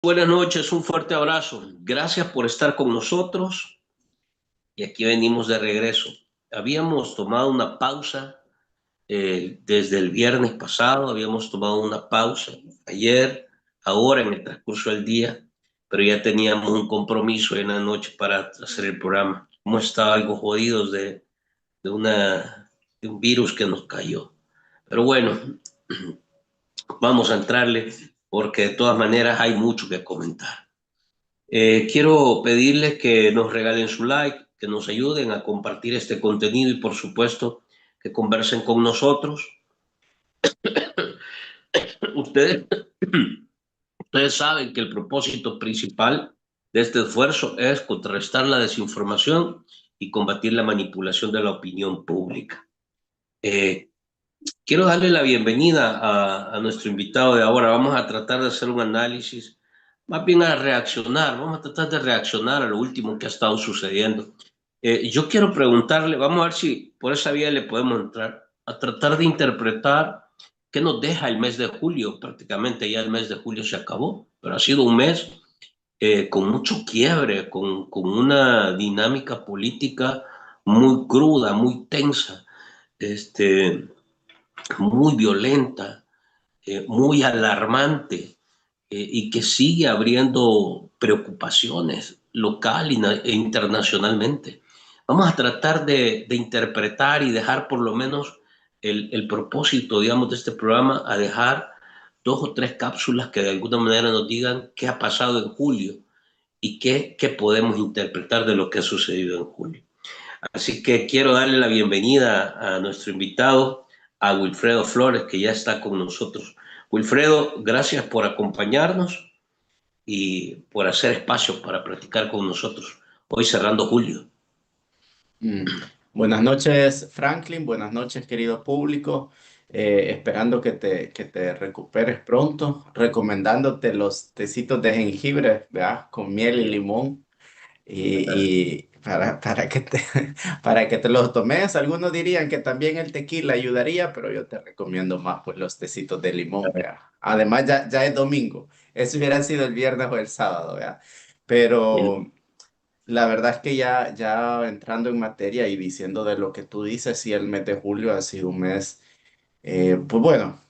Buenas noches, un fuerte abrazo. Gracias por estar con nosotros y aquí venimos de regreso. Habíamos tomado una pausa desde el viernes pasado, habíamos tomado una pausa ayer, ahora en el transcurso del día, pero ya teníamos un compromiso en la noche para hacer el programa. Hemos estado algo jodidos de, una, de un virus que nos cayó. Pero bueno, vamos a entrarle porque de todas maneras hay mucho que comentar. Quiero pedirles que nos regalen su like, que nos ayuden a compartir este contenido y por supuesto que conversen con nosotros. Ustedes, ustedes saben que el propósito principal de este esfuerzo es contrarrestar la desinformación y combatir la manipulación de la opinión pública. Eh, Quiero darle la bienvenida a nuestro invitado de ahora. Vamos a tratar de hacer un análisis, más bien a reaccionar, vamos a tratar de reaccionar a lo último que ha estado sucediendo. Yo quiero preguntarle, vamos a ver si por esa vía le podemos entrar, a tratar de interpretar qué nos deja el mes de julio. Prácticamente ya el mes de julio se acabó, pero ha sido un mes con mucho quiebre, con una dinámica política muy cruda, muy tensa. Este, Muy violenta, muy alarmante y que sigue abriendo preocupaciones local e internacionalmente. Vamos a tratar de interpretar y dejar por lo menos el propósito, digamos, de este programa, a dejar dos o tres cápsulas que de alguna manera nos digan qué ha pasado en julio y qué podemos interpretar de lo que ha sucedido en julio. Así que quiero darle la bienvenida a nuestro invitado, a Wilfredo Flores, que ya está con nosotros. Wilfredo, gracias por acompañarnos y por hacer espacio para platicar con nosotros. Hoy cerrando julio. Mm. Buenas noches, Franklin. Buenas noches, querido público. Esperando que te recuperes pronto. Recomendándote los tecitos de jengibre, ¿verdad? Con miel y limón. Y para que te, para que te los tomes. Algunos dirían que también el tequila ayudaría, pero yo te recomiendo más pues, los tecitos de limón, ¿verdad? Además, ya es domingo. Eso hubiera sido el viernes o el sábado, ¿verdad? Pero. La verdad es que ya entrando en materia y diciendo de lo que tú dices, sí, el mes de julio ha sido un mes, pues bueno,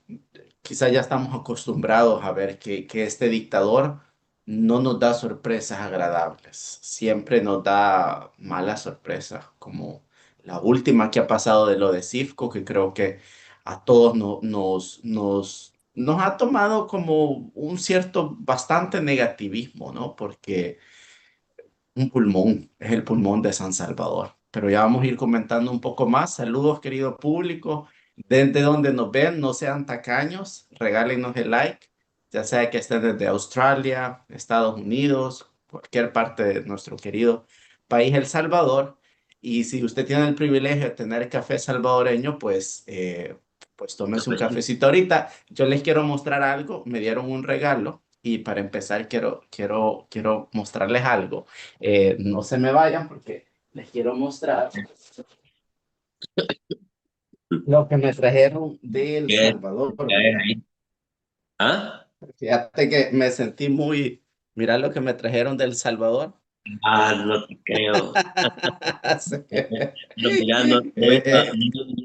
quizás ya estamos acostumbrados a ver que este dictador no nos da sorpresas agradables, siempre nos da malas sorpresas, como la última que ha pasado de lo de Cifco, que creo que a todos nos ha tomado como un cierto, bastante negativismo, ¿no? Porque un pulmón, es el pulmón de San Salvador. Pero ya vamos a ir comentando un poco más. Saludos, querido público. Desde donde nos ven, no sean tacaños, regálenos el like, ya sea que estén desde Australia, Estados Unidos, cualquier parte de nuestro querido país, El Salvador. Y si usted tiene el privilegio de tener café salvadoreño, pues tómese un cafecito ahorita. Yo les quiero mostrar algo, me dieron un regalo y para empezar quiero mostrarles algo. No se me vayan porque les quiero mostrar lo que me trajeron de El ¿Qué, Salvador. qué hay Mira, ahí? ¿Ah? fíjate que me sentí muy. Mira lo que me trajeron de El Salvador. No te creo. Sí. No, mira, no, Eh,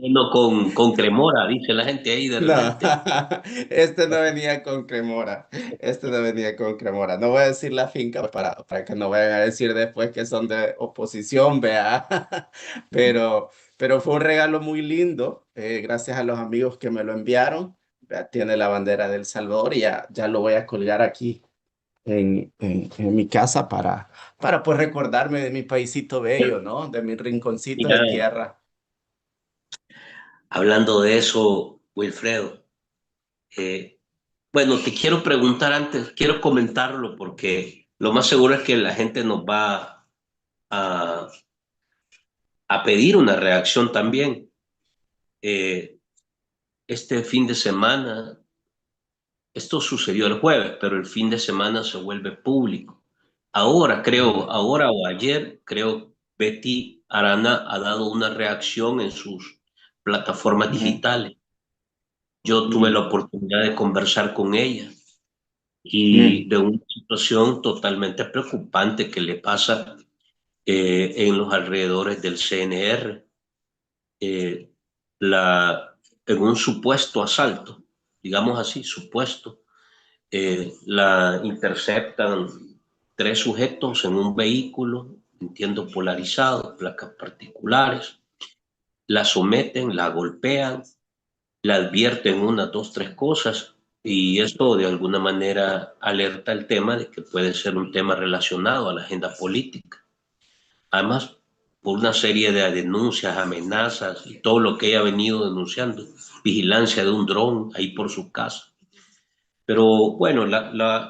no con cremora, dice la gente ahí de No, repente. este no venía con cremora. Este no venía con cremora. No voy a decir la finca para que no vayan a decir después que son de oposición, vea. Pero fue un regalo muy lindo, gracias a los amigos que me lo enviaron. Vea, tiene la bandera de El Salvador y ya lo voy a colgar aquí en mi casa para pues recordarme de mi paisito bello, ¿no? De mi rinconcito de Mira, tierra. hablando de eso, Wilfredo, eh, bueno, te quiero preguntar antes, quiero comentarlo porque lo más seguro es que la gente nos va a, a pedir una reacción también. Eh, este fin de semana, esto sucedió el jueves, pero el fin de semana se vuelve público. Ahora creo, Mm, ahora o ayer, creo, Betty Arana ha dado una reacción en sus plataformas ujú, digitales. Yo tuve la mm, oportunidad de conversar con ella y Mm, de una situación totalmente preocupante que le pasa en los alrededores del CNR. eh, en un supuesto asalto, digamos así, supuesto, la interceptan tres sujetos en un vehículo, entiendo polarizado, placas particulares, la someten, la golpean, la advierten unas, dos, tres cosas, y esto de alguna manera alerta el tema de que puede ser un tema relacionado a la agenda política. Además, por una serie de denuncias, amenazas y todo lo que ella ha venido denunciando, vigilancia de un dron ahí por su casa. Pero bueno,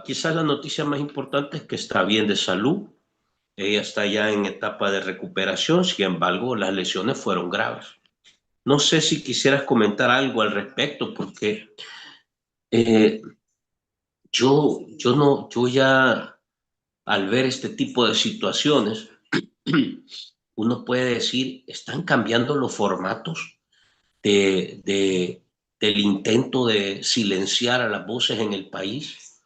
quizás la noticia más importante es que está bien de salud. Ella está ya en etapa de recuperación, sin embargo, las lesiones fueron graves. No sé si quisieras comentar algo al respecto, porque eh, yo ya al ver este tipo de situaciones, uno puede decir, están cambiando los formatos de, de, del intento de silenciar a las voces en el país.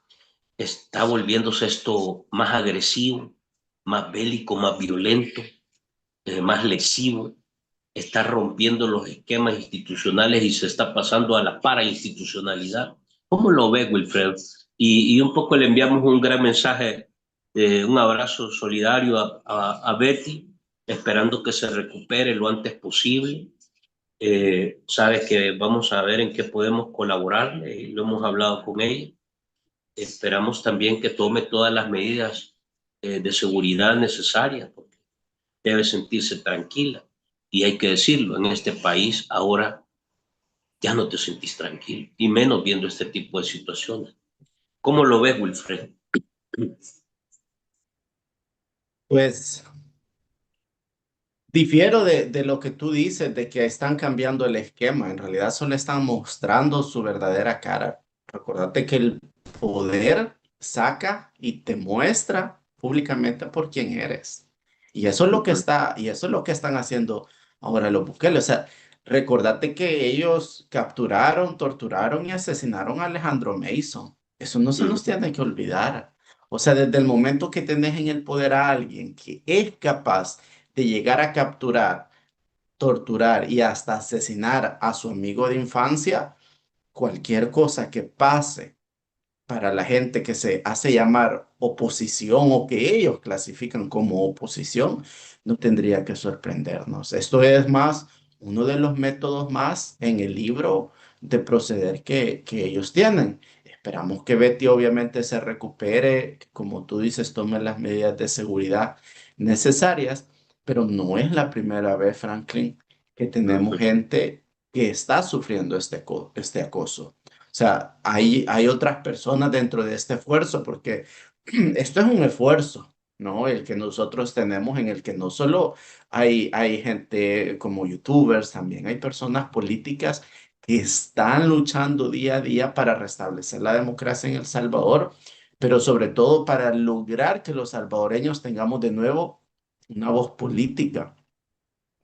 Está volviéndose esto más agresivo, más bélico, más violento, más lesivo. Está rompiendo los esquemas institucionales y se está pasando a la parainstitucionalidad. ¿Cómo lo ve, Wilfredo? Y un poco le enviamos un gran mensaje, un abrazo solidario a Betty, esperando que se recupere lo antes posible. Sabe que vamos a ver en qué podemos colaborar, lo hemos hablado con ella. Esperamos también que tome todas las medidas de seguridad necesarias, porque debe sentirse tranquila. Y hay que decirlo, en este país ahora ya no te sentís tranquilo, y menos viendo este tipo de situaciones. ¿Cómo lo ves, Wilfred? Pues difiero de lo que tú dices, de que están cambiando el esquema. En realidad solo están mostrando su verdadera cara. Recordate que el poder saca y te muestra públicamente por quién eres. Y eso es lo que están haciendo ahora los Bukele. O sea, recordate que ellos capturaron, torturaron y asesinaron a Alejandro Mason. Eso no se nos tiene que olvidar. O sea, desde el momento que tenés en el poder a alguien que es capaz de llegar a capturar, torturar y hasta asesinar a su amigo de infancia, cualquier cosa que pase para la gente que se hace llamar oposición o que ellos clasifican como oposición, no tendría que sorprendernos. Esto es más uno de los métodos más en el libro de proceder que ellos tienen. Esperamos que Betty obviamente se recupere, que, como tú dices, tome las medidas de seguridad necesarias, pero no es la primera vez, Franklin, que tenemos gente que está sufriendo este acoso. O sea, hay otras personas dentro de este esfuerzo, porque esto es un esfuerzo, ¿no? El que nosotros tenemos, en el que no solo hay gente como youtubers, también hay personas políticas que están luchando día a día para restablecer la democracia en El Salvador, pero sobre todo para lograr que los salvadoreños tengamos de nuevo una voz política,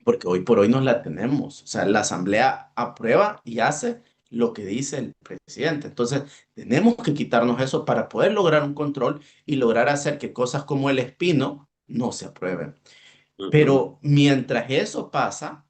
porque hoy por hoy no la tenemos. O sea, la asamblea aprueba y hace lo que dice el presidente. Entonces, tenemos que quitarnos eso para poder lograr un control y lograr hacer que cosas como el espino no se aprueben. Pero mientras eso pasa,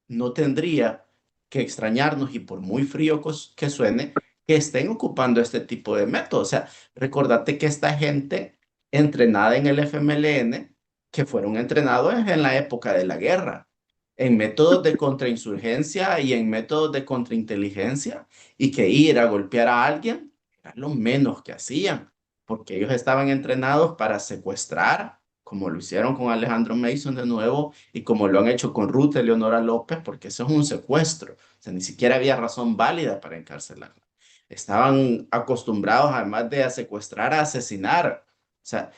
no tendría que extrañarnos, y por muy frío que suene, que estén ocupando este tipo de métodos. O sea, recordate que esta gente entrenada en el FMLN, que fueron entrenados en la época de la guerra, en métodos de contrainsurgencia y en métodos de contrainteligencia, y que ir a golpear a alguien era lo menos que hacían, porque ellos estaban entrenados para secuestrar, como lo hicieron con Alejandro Mason de nuevo y como lo han hecho con Ruth Eleonora López, porque eso es un secuestro. O sea, ni siquiera había razón válida para encarcelarla. Estaban acostumbrados, además de a secuestrar, a asesinar. O sea,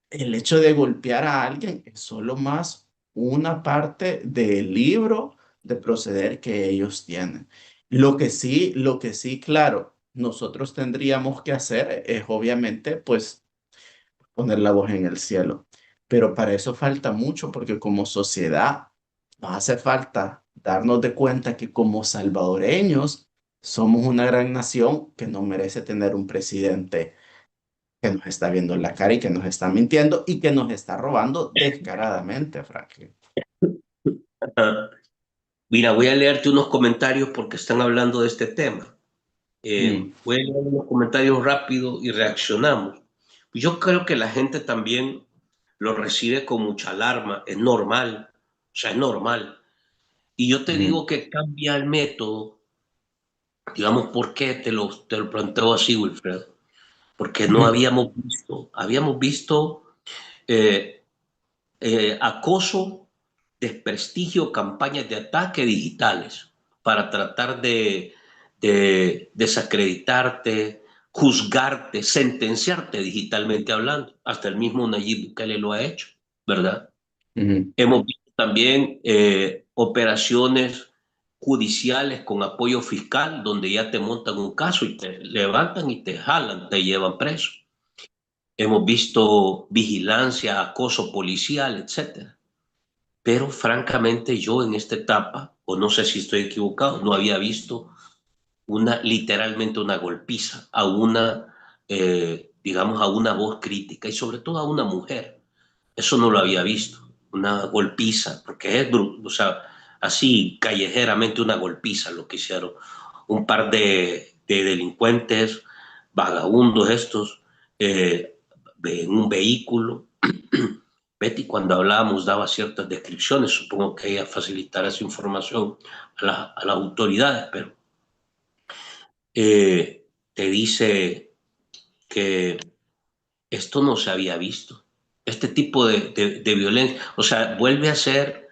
el hecho de golpear a alguien es solo más una parte del libro de proceder que ellos tienen. Lo que sí, claro, nosotros tendríamos que hacer es obviamente, pues, poner la voz en el cielo. Pero para eso falta mucho, porque como sociedad nos hace falta darnos de cuenta que como salvadoreños somos una gran nación que no merece tener un presidente que nos está viendo la cara y que nos está mintiendo y que nos está robando descaradamente, Franklin. Ah, mira, voy a leerte unos comentarios porque están hablando de este tema. Voy a leer unos comentarios rápido y reaccionamos. Yo creo que la gente también lo recibe con mucha alarma, es normal, o sea, es normal. Y yo te digo que cambia el método, digamos, ¿por qué te lo planteo así, Wilfredo? Porque no habíamos visto eh, acoso, desprestigio, campañas de ataque digitales para tratar de desacreditarte, juzgarte, sentenciarte digitalmente hablando. Hasta el mismo Nayib Bukele lo ha hecho, ¿verdad? Hemos visto también operaciones judiciales con apoyo fiscal donde ya te montan un caso y te levantan y te jalan, te llevan preso. Hemos visto vigilancia, acoso policial, etcétera. Pero francamente yo en esta etapa, o no sé si estoy equivocado, no había visto literalmente una golpiza a digamos, a una voz crítica y sobre todo a una mujer. Eso no lo había visto, una golpiza, porque es, o sea, así callejeramente una golpiza lo que hicieron. Un par de delincuentes, vagabundos estos, en un vehículo. Betty, cuando hablábamos, daba ciertas descripciones, supongo que ella facilitará esa información a las autoridades, pero te dice que esto no se había visto. Este tipo de violencia, o sea, vuelve a ser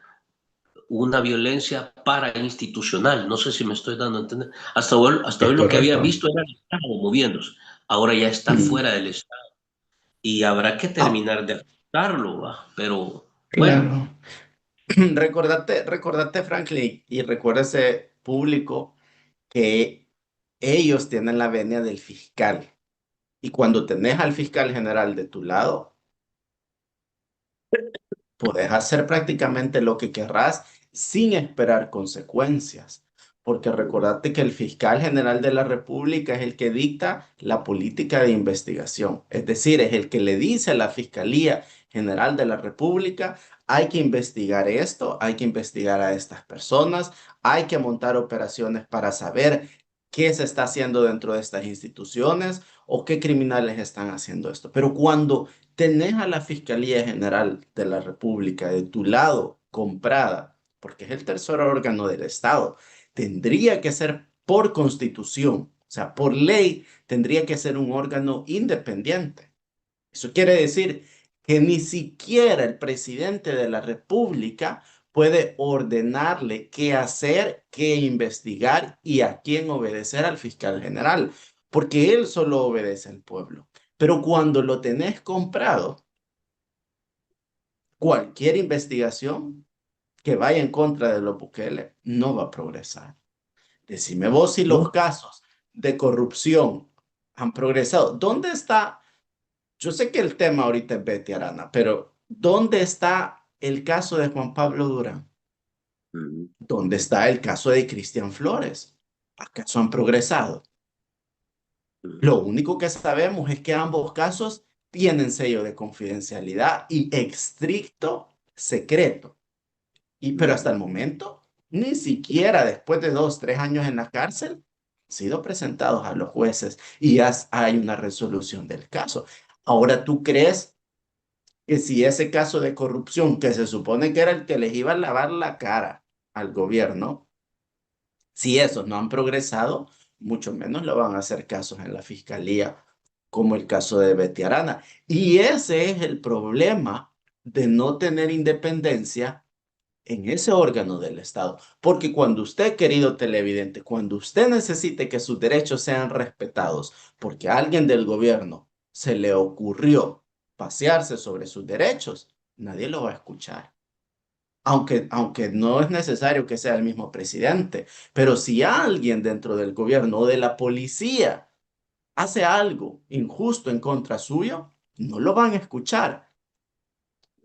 una violencia parainstitucional. No sé si me estoy dando a entender. Hasta Es hoy lo que había correcto. visto era el Estado moviéndose. Ahora ya está fuera del Estado. Y habrá que Ah, terminar de aceptarlo, ¿va? Pero bueno. claro. Recordate, Franklin, y recuérdese público que ellos tienen la venia del fiscal. Y cuando tenés al fiscal general de tu lado, podés hacer prácticamente lo que querrás sin esperar consecuencias. Porque recordate que el fiscal general de la República es el que dicta la política de investigación. Es decir, es el que le dice a la Fiscalía General de la República, hay que investigar esto, hay que investigar a estas personas, hay que montar operaciones para saber qué se está haciendo dentro de estas instituciones o qué criminales están haciendo esto. Pero cuando tenés a la Fiscalía General de la República de tu lado comprada, porque es el tercer órgano del Estado, tendría que ser por constitución, o sea, por ley, tendría que ser un órgano independiente. Eso quiere decir que ni siquiera el presidente de la República puede ordenarle qué hacer, qué investigar y a quién obedecer al fiscal general, porque él solo obedece al pueblo. Pero cuando lo tenés comprado, cualquier investigación que vaya en contra de los Bukele no va a progresar. Decime vos si los ¿No? casos de corrupción han progresado. ¿Dónde está? Yo sé que el tema ahorita es Betty Arana, pero ¿dónde está el caso de Juan Pablo Durán? Mm. ¿Dónde está el caso de Cristian Flores? ¿Acaso han progresado? Lo único que sabemos es que ambos casos tienen sello de confidencialidad y estricto secreto. Pero hasta el momento, ni siquiera después de 2, 3 años en la cárcel, han sido presentados a los jueces y ya hay una resolución del caso. Ahora, ¿tú crees que si ese caso de corrupción, que se supone que era el que les iba a lavar la cara al gobierno, si esos no han progresado, mucho menos lo van a hacer casos en la fiscalía, como el caso de Betty Arana? Y ese es el problema de no tener independencia en ese órgano del Estado. Porque cuando usted, querido televidente, cuando usted necesite que sus derechos sean respetados, porque a alguien del gobierno se le ocurrió pasearse sobre sus derechos, nadie lo va a escuchar. Aunque no es necesario que sea el mismo presidente, pero si alguien dentro del gobierno o de la policía hace algo injusto en contra suyo, no lo van a escuchar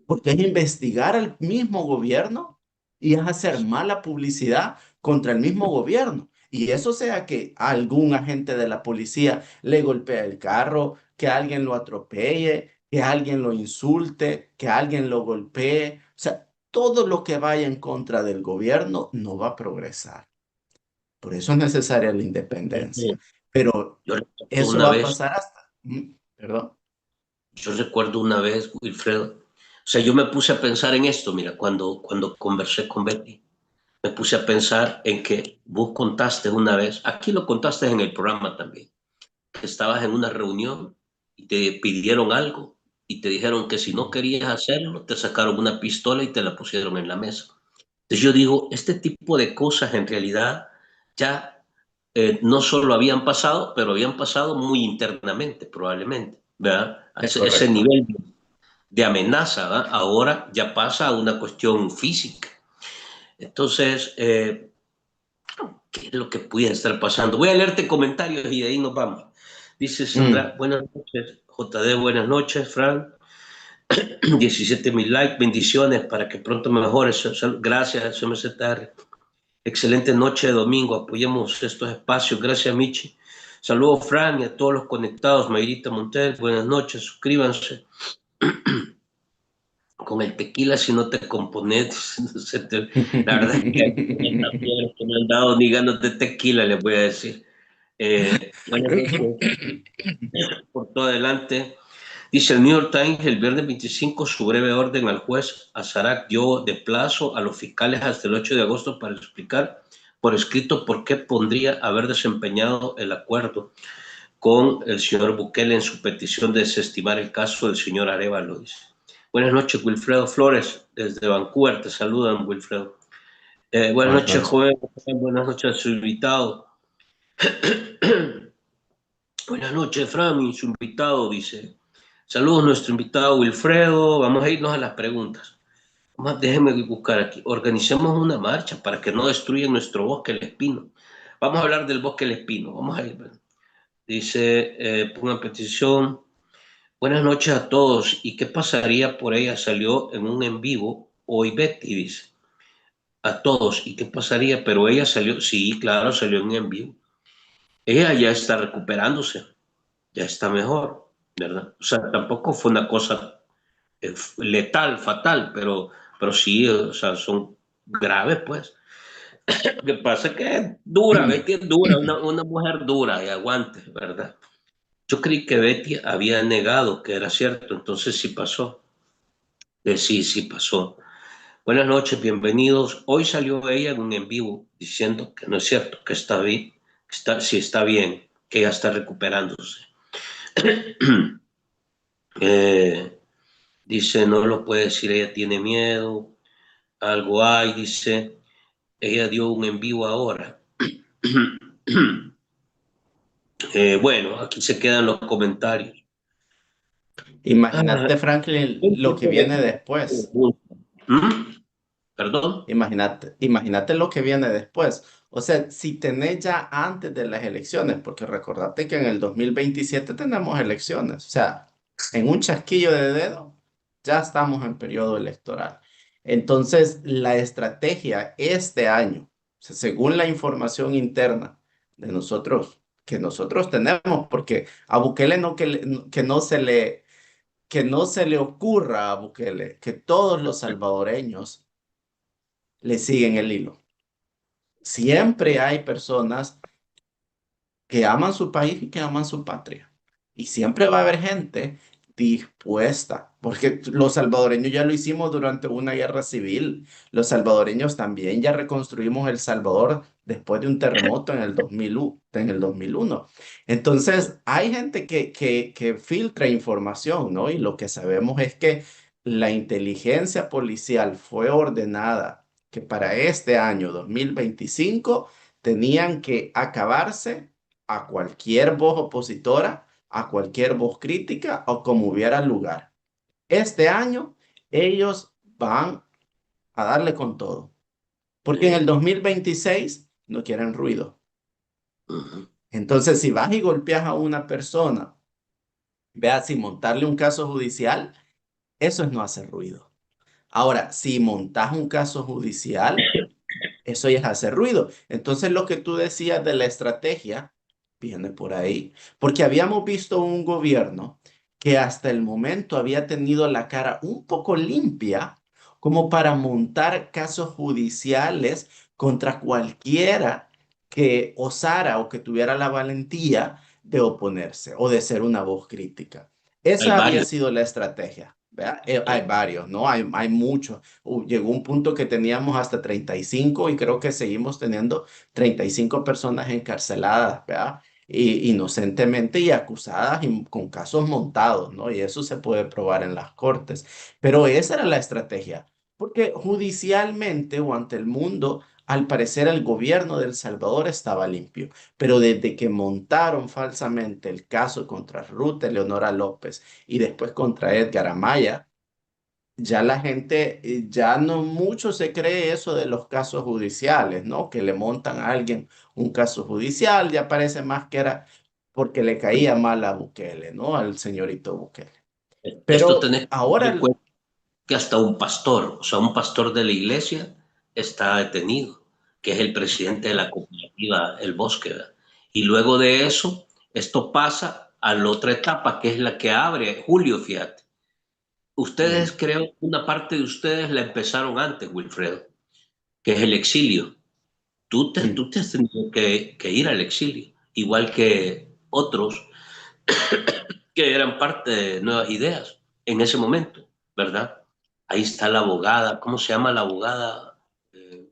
porque es investigar al mismo gobierno y es hacer mala publicidad contra el mismo gobierno. Y eso sea que algún agente de la policía le golpea el carro, que alguien lo atropelle, que alguien lo insulte, que alguien lo golpee. O sea, todo lo que vaya en contra del gobierno no va a progresar. Por eso es necesaria la independencia. Pero Yo recuerdo eso una va a vez, pasar hasta... Perdón. yo recuerdo una vez, Wilfredo, o sea, yo me puse a pensar en esto, mira, cuando conversé con Betty, me puse a pensar en que vos contaste una vez, aquí lo contaste en el programa también, que estabas en una reunión y te pidieron algo y te dijeron que si no querías hacerlo, te sacaron una pistola y te la pusieron en la mesa. Entonces yo digo, este tipo de cosas en realidad ya no solo habían pasado, pero habían pasado muy internamente, probablemente, ¿verdad? Es Ese correcto. nivel de amenaza, ¿verdad? Ahora ya pasa a una cuestión física. Entonces, ¿qué es lo que pudiera estar pasando? Voy a leerte comentarios y de ahí nos vamos. Dice Mm. Sandra, buenas noches. JD, buenas noches. Frank, 17,000 likes, bendiciones para que pronto mejores. Gracias, SMZR. Excelente noche de domingo. Apoyemos estos espacios. Gracias, Michi. Saludos, Fran, y a todos los conectados. Mayrita Montel, buenas noches. Suscríbanse. Con el tequila, si no te compones, no se te... La verdad es que no me han dado ni ganas de tequila, les voy a decir. Buenas noches, por todo adelante. Dice el New York Times, el viernes 25, su breve orden al juez Azarac dio de plazo a los fiscales hasta el 8 de agosto para explicar por escrito por qué podría haber desempeñado el acuerdo con el señor Bukele en su petición de desestimar el caso del señor Arevalo. Dice. Buenas noches, Wilfredo Flores, desde Vancouver, te saludan, Wilfredo. Buenas Buenas noches, noches. joven, buenas noches a su invitado. Buenas noches, Fran, su invitado, dice. Saludos, nuestro invitado Wilfredo. Vamos a irnos a las preguntas. Déjenme buscar aquí. Organicemos una marcha para que no destruyan nuestro bosque el espino. Vamos a hablar del bosque el espino. Vamos a ir. Dice, pongan petición. Buenas noches a todos. ¿Y qué pasaría por ella? Salió en un en vivo hoy Betty, dice. A todos. ¿Y qué pasaría? Pero ella salió, sí, claro, salió en un en vivo. Ella ya está recuperándose, ya está mejor, ¿verdad? O sea, tampoco fue una cosa letal, fatal, pero sí, o sea, son graves, pues. Lo que pasa es que es dura, Betty es dura, una mujer dura y aguante, ¿verdad? Yo creí que Betty había negado que era cierto, entonces sí pasó. Sí, sí pasó. Buenas noches, bienvenidos. Hoy salió ella en un en vivo diciendo que no es cierto, que está bien, sí está bien, que ella está recuperándose. Eh, dice, no lo puede decir, ella tiene miedo, algo hay, dice, ella dio un en vivo ahora. Bueno, aquí se quedan los comentarios. Ah, Imagínate, Franklin, lo que viene después. ¿Mm? ¿Perdón? Imagínate lo que viene después. O sea, si tenés ya antes de las elecciones, porque recordate que en el 2027 tenemos elecciones. O sea, en un chasquillo de dedo ya estamos en periodo electoral. Entonces, la estrategia este año, o sea, según la información interna de nosotros, que nosotros tenemos, porque a Bukele no que no se le ocurra a Bukele que todos los salvadoreños le siguen el hilo. Siempre hay personas que aman su país y que aman su patria. Y siempre va a haber gente dispuesta, porque los salvadoreños ya lo hicimos durante una guerra civil. Los salvadoreños también ya reconstruimos El Salvador después de un terremoto en el 2001. Entonces, hay gente que filtra información, ¿no? Y lo que sabemos es que la inteligencia policial fue ordenada que para este año 2025 tenían que acabarse a cualquier voz opositora, a cualquier voz crítica o como hubiera lugar. Este año ellos van a darle con todo, porque en el 2026 no quieren ruido. Entonces, si vas y golpeas a una persona, veas si montarle un caso judicial, eso es no hacer ruido. Ahora, si montas un caso judicial, Eso ya es hacer ruido. Entonces lo que tú decías de la estrategia viene por ahí, porque habíamos visto un gobierno que hasta el momento había tenido la cara un poco limpia como para montar casos judiciales contra cualquiera que osara o que tuviera la valentía de oponerse o de ser una voz crítica. Hay Esa había varios. sido la estrategia. ¿Verdad? Hay eh, varios, ¿no? Hay muchos. Llegó un punto que teníamos hasta 35 y creo que seguimos teniendo 35 personas encarceladas, ¿verdad? Inocentemente y acusadas y con casos montados, ¿no? Y eso se puede probar en las cortes. Pero esa era la estrategia, porque judicialmente o ante el mundo, al parecer el gobierno de El Salvador estaba limpio, pero desde que montaron falsamente el caso contra Ruth Eleonora López y después contra Edgar Amaya, ya la gente, ya no mucho se cree eso de los casos judiciales, ¿no? Que le montan a alguien un caso judicial, ya parece más que era porque le caía mal a Bukele, ¿no? Al señorito Bukele. Esto Pero tenés que tener en ahora, cuenta que hasta un pastor, o sea, un pastor de la iglesia está detenido, que es el presidente de la cooperativa El Bosque, ¿verdad? Y luego de eso, esto pasa a la otra etapa, que es la que abre Julio, fíjate. Ustedes, mm, creo, una parte de ustedes la empezaron antes, Wilfredo, que es el exilio. mm, Tú te has tenido que ir al exilio, igual que otros que eran parte de Nuevas Ideas en ese momento, ¿verdad? Ahí está la abogada, ¿cómo se llama la abogada? Eh,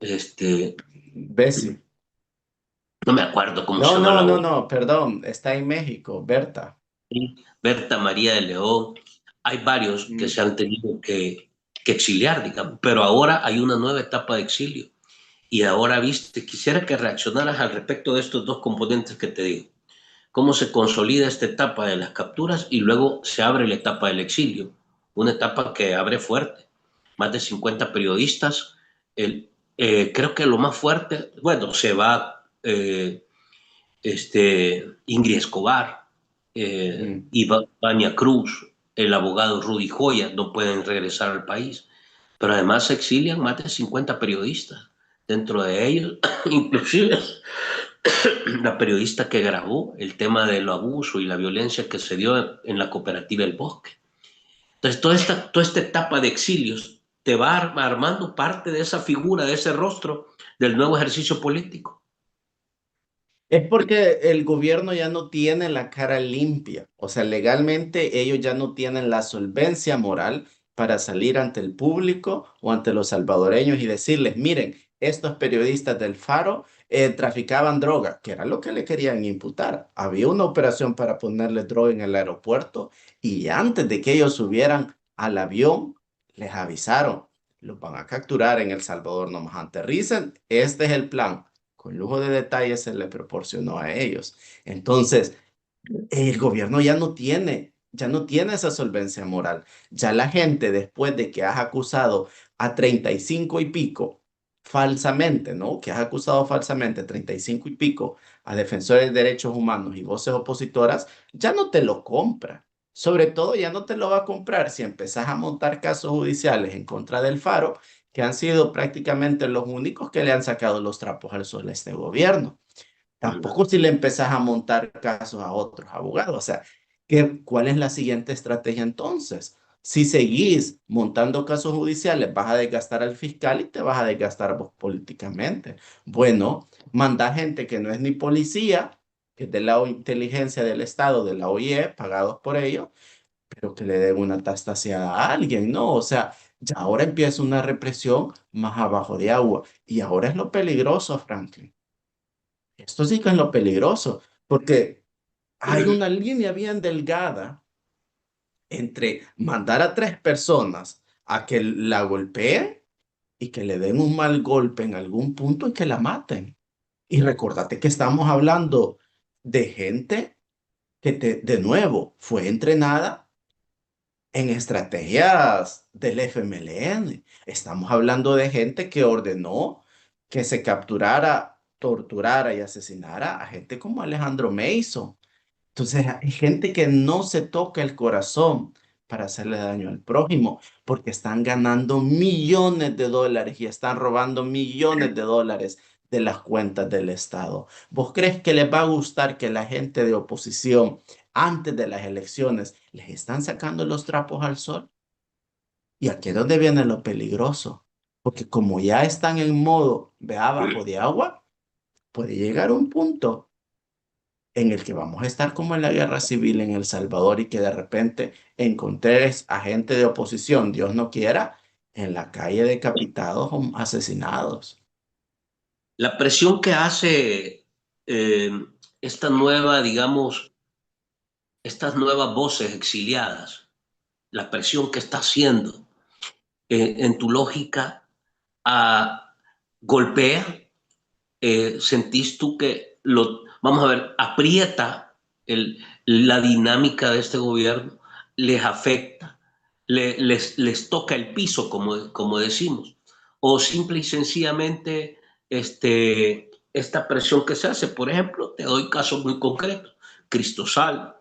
este, Bessie. no me acuerdo cómo se No, llama no, la no, abogada. no, perdón, está en México, Berta. Berta María de León. Hay varios que se Mm. han tenido que exiliar, digamos, pero ahora hay una nueva etapa de exilio. Y ahora, viste, quisiera que reaccionaras al respecto de estos dos componentes que te digo. Cómo se consolida esta etapa de las capturas y luego se abre la etapa del exilio, una etapa que abre fuerte. Más de 50 periodistas. Creo que lo más fuerte, bueno, se va Ingrid Escobar, Mm. Vania Cruz, el abogado Rudy Joya, no pueden regresar al país. Pero además se exilian más de 50 periodistas. Dentro de ellos, inclusive la periodista que grabó el tema del abuso y la violencia que se dio en la cooperativa El Bosque. Entonces, toda esta etapa de exilios te va armando parte de esa figura, de ese rostro del nuevo ejercicio político. Es porque el gobierno ya no tiene la cara limpia, o sea, legalmente ellos ya no tienen la solvencia moral para salir ante el público o ante los salvadoreños y decirles, miren, estos periodistas del Faro traficaban droga, que era lo que le querían imputar. Había una operación para ponerle droga en el aeropuerto y antes de que ellos subieran al avión, les avisaron, los van a capturar en El Salvador, nomás aterricen, este es el plan con lujo de detalles se le proporcionó a ellos. Entonces, el gobierno ya no tiene esa solvencia moral. Ya la gente, después de que has acusado a 35 y pico falsamente, ¿no? Que has acusado falsamente 35 y pico a defensores de derechos humanos y voces opositoras, ya no te lo compra. Sobre todo, ya no te lo va a comprar si empezás a montar casos judiciales en contra del Faro, que han sido prácticamente los únicos que le han sacado los trapos al sol a este gobierno. Tampoco si le empezás a montar casos a otros abogados. O sea, ¿cuál es la siguiente estrategia entonces? Si seguís montando casos judiciales, vas a desgastar al fiscal y te vas a desgastar vos políticamente. Bueno, manda gente que no es ni policía, que es de la inteligencia del Estado, de la OIE, pagados por ellos, pero que le den una tastaseada a alguien, ¿no? O sea, ya ahora empieza una represión más abajo de agua. Y ahora es lo peligroso, Franklin. Esto sí que es lo peligroso, porque hay una línea bien delgada entre mandar a tres personas a que la golpeen y que le den un mal golpe en algún punto y que la maten. Y recordate que estamos hablando de gente que de nuevo fue entrenada en estrategias del FMLN. Estamos hablando de gente que ordenó que se capturara, torturara y asesinara a gente como Alejandro Mason. Entonces, hay gente que no se toca el corazón para hacerle daño al prójimo, porque están ganando millones de dólares y están robando millones de dólares de las cuentas del Estado. ¿Vos crees que les va a gustar que la gente de oposición, antes de las elecciones, les están sacando los trapos al sol? Y aquí es donde viene lo peligroso, porque como ya están en modo de abajo de agua, puede llegar un punto en el que vamos a estar como en la guerra civil en El Salvador y que de repente encontres a gente de oposición, Dios no quiera, en la calle decapitados o asesinados. La presión que hace eh, esta nueva, digamos, estas nuevas voces exiliadas, la presión que está haciendo en tu lógica, golpea, sentís tú que vamos a ver, aprieta la dinámica de este gobierno, les afecta, les toca el piso, como decimos, o simple y sencillamente esta presión que se hace. Por ejemplo, te doy casos muy concretos. Cristosal,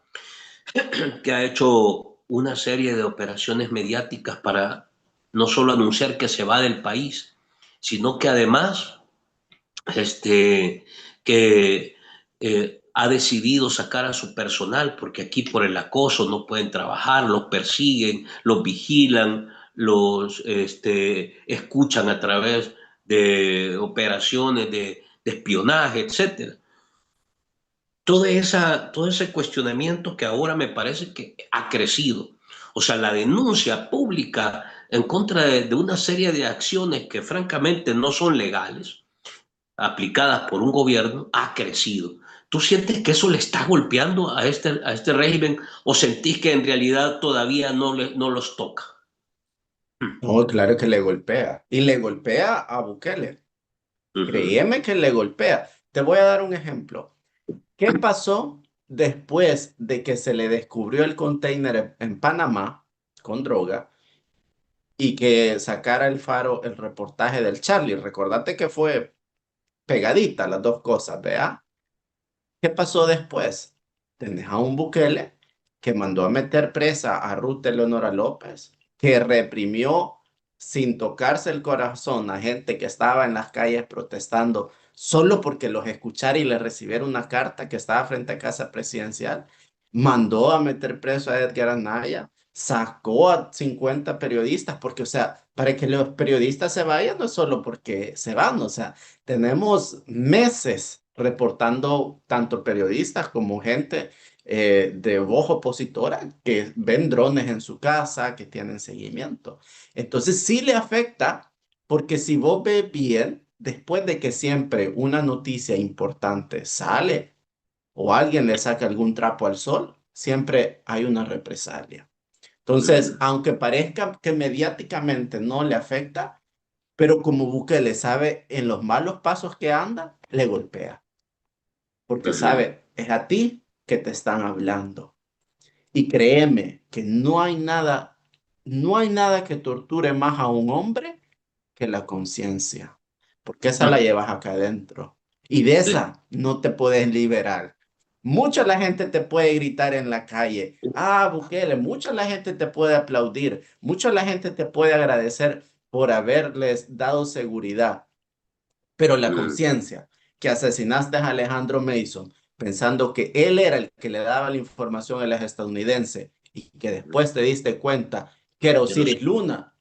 que ha hecho una serie de operaciones mediáticas para no solo anunciar que se va del país, sino que además que ha decidido sacar a su personal porque aquí por el acoso no pueden trabajar, los persiguen, los vigilan, los escuchan a través de operaciones de espionaje, etcétera. Todo ese cuestionamiento que ahora me parece que ha crecido. O sea, la denuncia pública en contra de una serie de acciones que francamente no son legales, aplicadas por un gobierno, ha crecido. ¿Tú sientes que eso le está golpeando a este régimen o sentís que en realidad todavía no los toca? No, claro que le golpea. Y le golpea a Bukele. Uh -huh. Créeme que le golpea. Te voy a dar un ejemplo. ¿Qué pasó después de que se le descubrió el container en Panamá con droga y que sacara el Faro el reportaje del Charlie? Recordate que fue pegadita las dos cosas, ¿vea? ¿Qué pasó después? Tenés a un Bukele que mandó a meter presa a Ruth Eleonora López, que reprimió sin tocarse el corazón a gente que estaba en las calles protestando solo porque los escuchara y le recibiera una carta que estaba frente a Casa Presidencial. Mandó a meter preso a Edgar Anaya, sacó a 50 periodistas, porque, o sea, para que los periodistas se vayan no es solo porque se van, o sea, tenemos meses reportando tanto periodistas como gente de voz opositora que ven drones en su casa, que tienen seguimiento. Entonces sí le afecta porque si vos ves bien, después de que siempre una noticia importante sale o alguien le saca algún trapo al sol, siempre hay una represalia. Entonces, aunque parezca que mediáticamente no le afecta, pero como Bukele sabe en los malos pasos que anda, le golpea porque sabe, es a ti que te están hablando. Y créeme que no hay nada que torture más a un hombre que la conciencia, porque esa la llevas acá adentro. Y de Sí. esa no te puedes liberar. Mucha la gente te puede gritar en la calle, ah, Bukele, mucha la gente te puede aplaudir, mucha la gente te puede agradecer por haberles dado seguridad, pero la conciencia que asesinaste a Alejandro Mason pensando que él era el que le daba la información a los estadounidenses y que después te diste cuenta que era Yo no sé. Osiris Luna,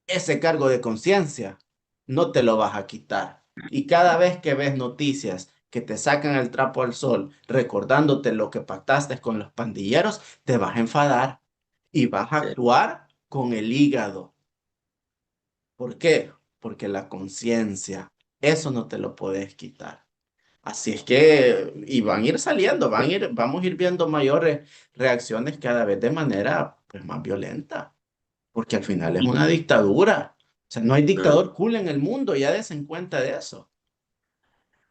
ese cargo de conciencia no te lo vas a quitar. Y cada vez que ves noticias que te sacan el trapo al sol recordándote lo que pactaste con los pandilleros, te vas a enfadar y vas a actuar con el hígado. ¿Por qué? Porque la conciencia, eso no te lo puedes quitar. Así es que, y van a ir saliendo, vamos a ir viendo mayores reacciones cada vez de manera pues, más violenta, porque al final es una dictadura. O sea, no hay dictador cool en el mundo, ya desen cuenta de eso.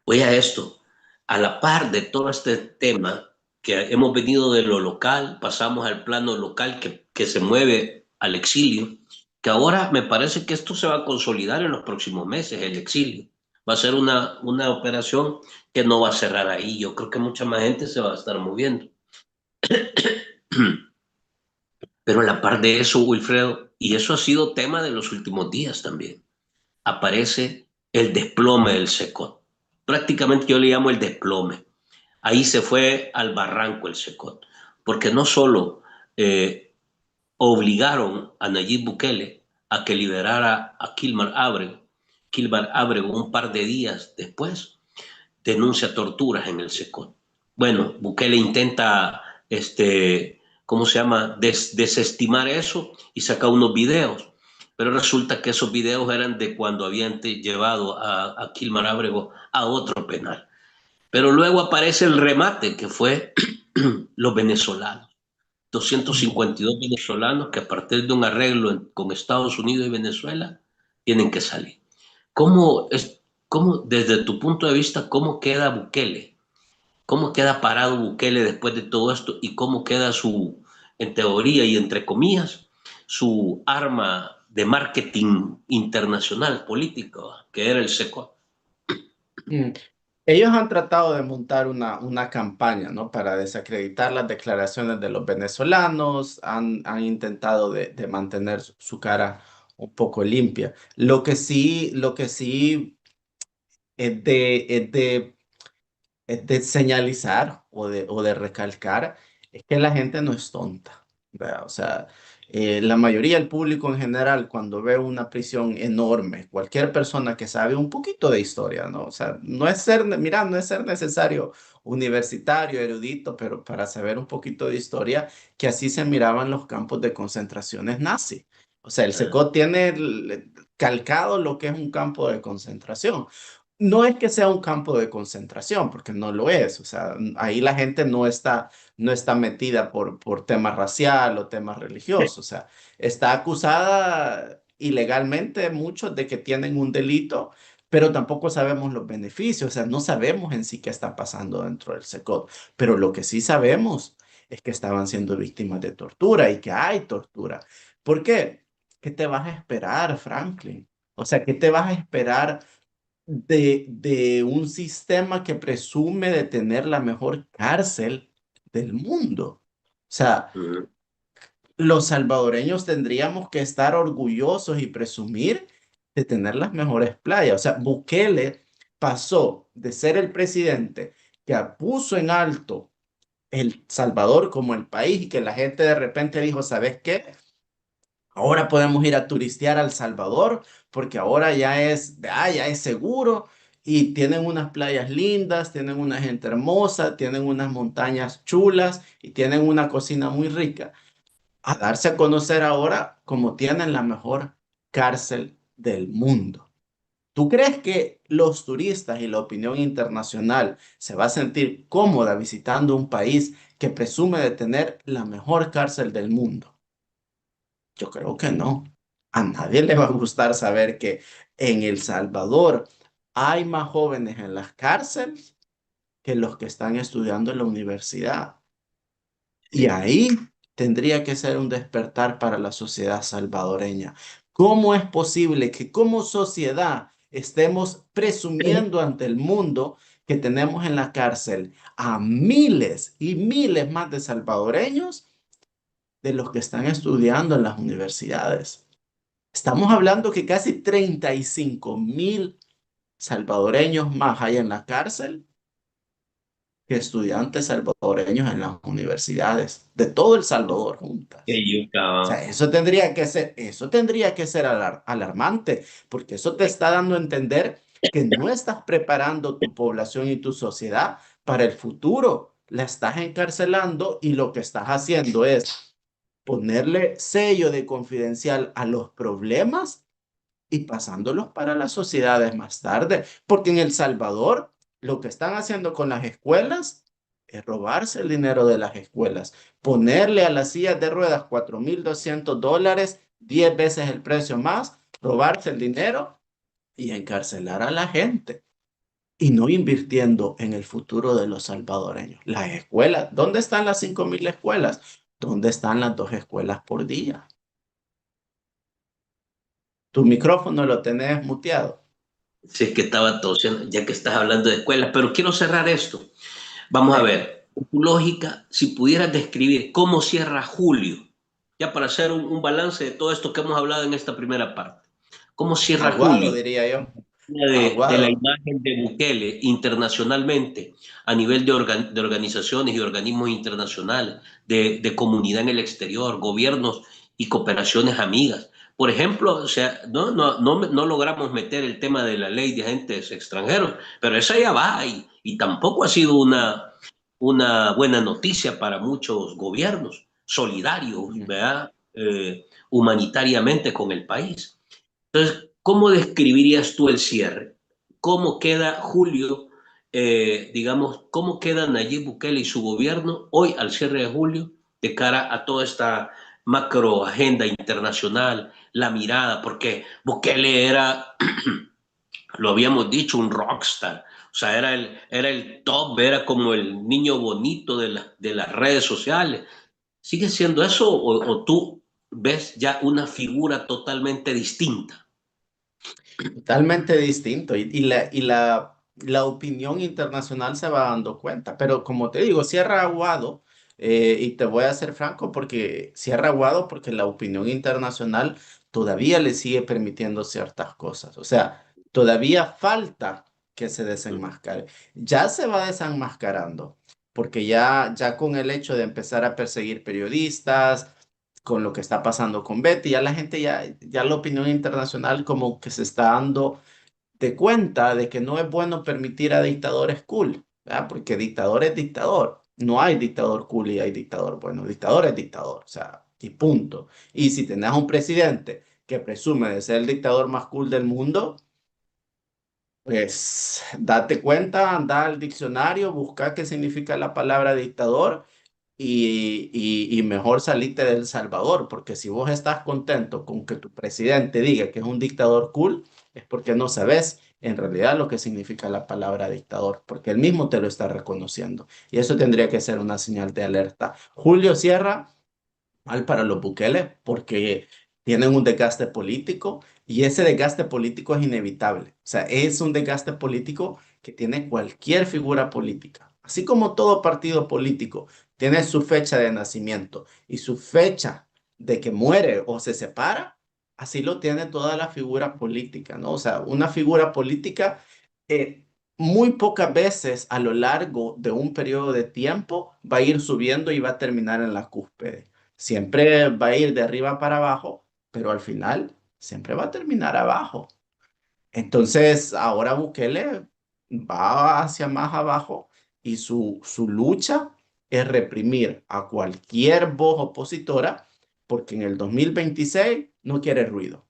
Oye, a esto, a la par de todo este tema que hemos venido de lo local, pasamos al plano local que se mueve al exilio, que ahora me parece que esto se va a consolidar en los próximos meses, el exilio. Va a ser una operación que no va a cerrar ahí. Yo creo que mucha más gente se va a estar moviendo. Pero a la par de eso, Wilfredo, y eso ha sido tema de los últimos días también, aparece el desplome del SECOT. Prácticamente yo le llamo el desplome. Ahí se fue al barranco el SECOT, porque no solo obligaron a Nayib Bukele a que liberara a Kilmar Ábrego un par de días después denuncia torturas en el SECOT. Bueno, Bukele intenta, ¿cómo se llama?, desestimar eso y saca unos videos, pero resulta que esos videos eran de cuando habían llevado a Kilmar Ábrego a otro penal. Pero luego aparece el remate, que fue los venezolanos. 252 venezolanos que a partir de un arreglo con Estados Unidos y Venezuela tienen que salir. ¿Cómo, desde tu punto de vista, cómo queda Bukele? ¿Cómo queda parado Bukele después de todo esto? ¿Y cómo queda en teoría y entre comillas, su arma de marketing internacional político, que era el SECO? Mm. Ellos han tratado de montar una campaña, ¿no? Para desacreditar las declaraciones de los venezolanos, han intentado de mantener su cara un poco limpia. Lo que sí es de señalizar o de recalcar es que la gente no es tonta, ¿verdad? O sea, la mayoría del público en general, cuando ve una prisión enorme, cualquier persona que sabe un poquito de historia, ¿no? O sea, mira, no es ser necesario universitario, erudito, pero para saber un poquito de historia, que así se miraban los campos de concentraciones nazi. O sea, el SECO tiene calcado lo que es un campo de concentración. No es que sea un campo de concentración, porque no lo es. O sea, ahí la gente no está metida por temas racial o temas religiosos. O sea, está acusada ilegalmente muchos de que tienen un delito, pero tampoco sabemos los beneficios. O sea, no sabemos en sí qué está pasando dentro del SECOT. Pero lo que sí sabemos es que estaban siendo víctimas de tortura y que hay tortura. ¿Por qué? ¿Qué te vas a esperar, Franklin? O sea, ¿qué te vas a esperar de un sistema que presume de tener la mejor cárcel del mundo? O sea, los salvadoreños tendríamos que estar orgullosos y presumir de tener las mejores playas. O sea, Bukele pasó de ser el presidente que puso en alto El Salvador como el país y que la gente de repente dijo, ¿sabes qué? Ahora podemos ir a turistear a El Salvador porque ahora ya es seguro y tienen unas playas lindas, tienen una gente hermosa, tienen unas montañas chulas y tienen una cocina muy rica. A darse a conocer ahora como tienen la mejor cárcel del mundo. ¿Tú crees que los turistas y la opinión internacional se va a sentir cómoda visitando un país que presume de tener la mejor cárcel del mundo? Yo creo que no. A nadie le va a gustar saber que en El Salvador hay más jóvenes en las cárceles que los que están estudiando en la universidad. Y ahí tendría que ser un despertar para la sociedad salvadoreña. ¿Cómo es posible que como sociedad estemos presumiendo ante el mundo que tenemos en la cárcel a miles y miles más de salvadoreños de los que están estudiando en las universidades? Estamos hablando que casi 35.000 salvadoreños más hay en la cárcel que estudiantes salvadoreños en las universidades de todo El Salvador Que juntas. O yuca. sea, eso tendría que ser alarmante, porque eso te está dando a entender que no estás preparando tu población y tu sociedad para el futuro. La estás encarcelando y lo que estás haciendo es ponerle sello de confidencial a los problemas y pasándolos para las sociedades más tarde. Porque en El Salvador lo que están haciendo con las escuelas es robarse el dinero de las escuelas, ponerle a las sillas de ruedas $4,200, 10 veces el precio más, robarse el dinero y encarcelar a la gente. Y no invirtiendo en el futuro de los salvadoreños. Las escuelas, ¿dónde están las 5.000 escuelas? ¿Dónde están las 2 escuelas por día? Tu micrófono lo tenés muteado. Si es que estaba tosiendo, ya que estás hablando de escuelas, pero quiero cerrar esto. Vamos a Sí. ver, en tu lógica, si pudieras describir cómo cierra julio ya para hacer un balance de todo esto que hemos hablado en esta primera parte. ¿Cómo cierra Aguado, Julio diría yo. de la Aguado. imagen de Bukele internacionalmente a nivel de organizaciones y organismos internacionales, de comunidad en el exterior, gobiernos y cooperaciones amigas? Por ejemplo, o sea, no logramos meter el tema de la ley de agentes extranjeros, pero esa ya va y tampoco ha sido una buena noticia para muchos gobiernos solidarios, ¿verdad? Humanitariamente con el país. Entonces, ¿cómo describirías tú el cierre? ¿Cómo queda Julio, digamos, cómo queda Nayib Bukele y su gobierno hoy al cierre de julio de cara a toda esta macro agenda internacional, la mirada? Porque Bukele era, lo habíamos dicho, un rockstar. O sea, era el top, era como el niño bonito de las redes sociales. ¿Sigue siendo eso o tú ves ya una figura totalmente distinta? Totalmente distinto y la opinión internacional se va dando cuenta, pero como te digo, cierra aguado y te voy a ser franco porque cierra aguado porque la opinión internacional todavía le sigue permitiendo ciertas cosas, o sea, todavía falta que se desenmascare. Ya se va desenmascarando porque ya con el hecho de empezar a perseguir periodistas, con lo que está pasando con Betty, ya la gente, ya la opinión internacional como que se está dando de cuenta de que no es bueno permitir a dictadores cool, ¿verdad? Porque dictador es dictador. No hay dictador cool y hay dictador bueno. Dictador es dictador, o sea, y punto. Y si tenés un presidente que presume de ser el dictador más cool del mundo, pues date cuenta, anda al diccionario, busca qué significa la palabra dictador y mejor salite de El Salvador, porque si vos estás contento con que tu presidente diga que es un dictador cool, es porque no sabes en realidad lo que significa la palabra dictador, porque él mismo te lo está reconociendo. Y eso tendría que ser una señal de alerta. Julio Sierra, mal para los Bukele, porque tienen un desgaste político y ese desgaste político es inevitable. O sea, es un desgaste político que tiene cualquier figura política. Así como todo partido político tiene su fecha de nacimiento y su fecha de que muere o se separa, así lo tiene toda la figura política, ¿no? O sea, una figura política muy pocas veces a lo largo de un periodo de tiempo va a ir subiendo y va a terminar en la cúspide. Siempre va a ir de arriba para abajo, pero al final siempre va a terminar abajo. Entonces, ahora Bukele va hacia más abajo y su lucha es reprimir a cualquier voz opositora porque en el 2026 no quiere ruido.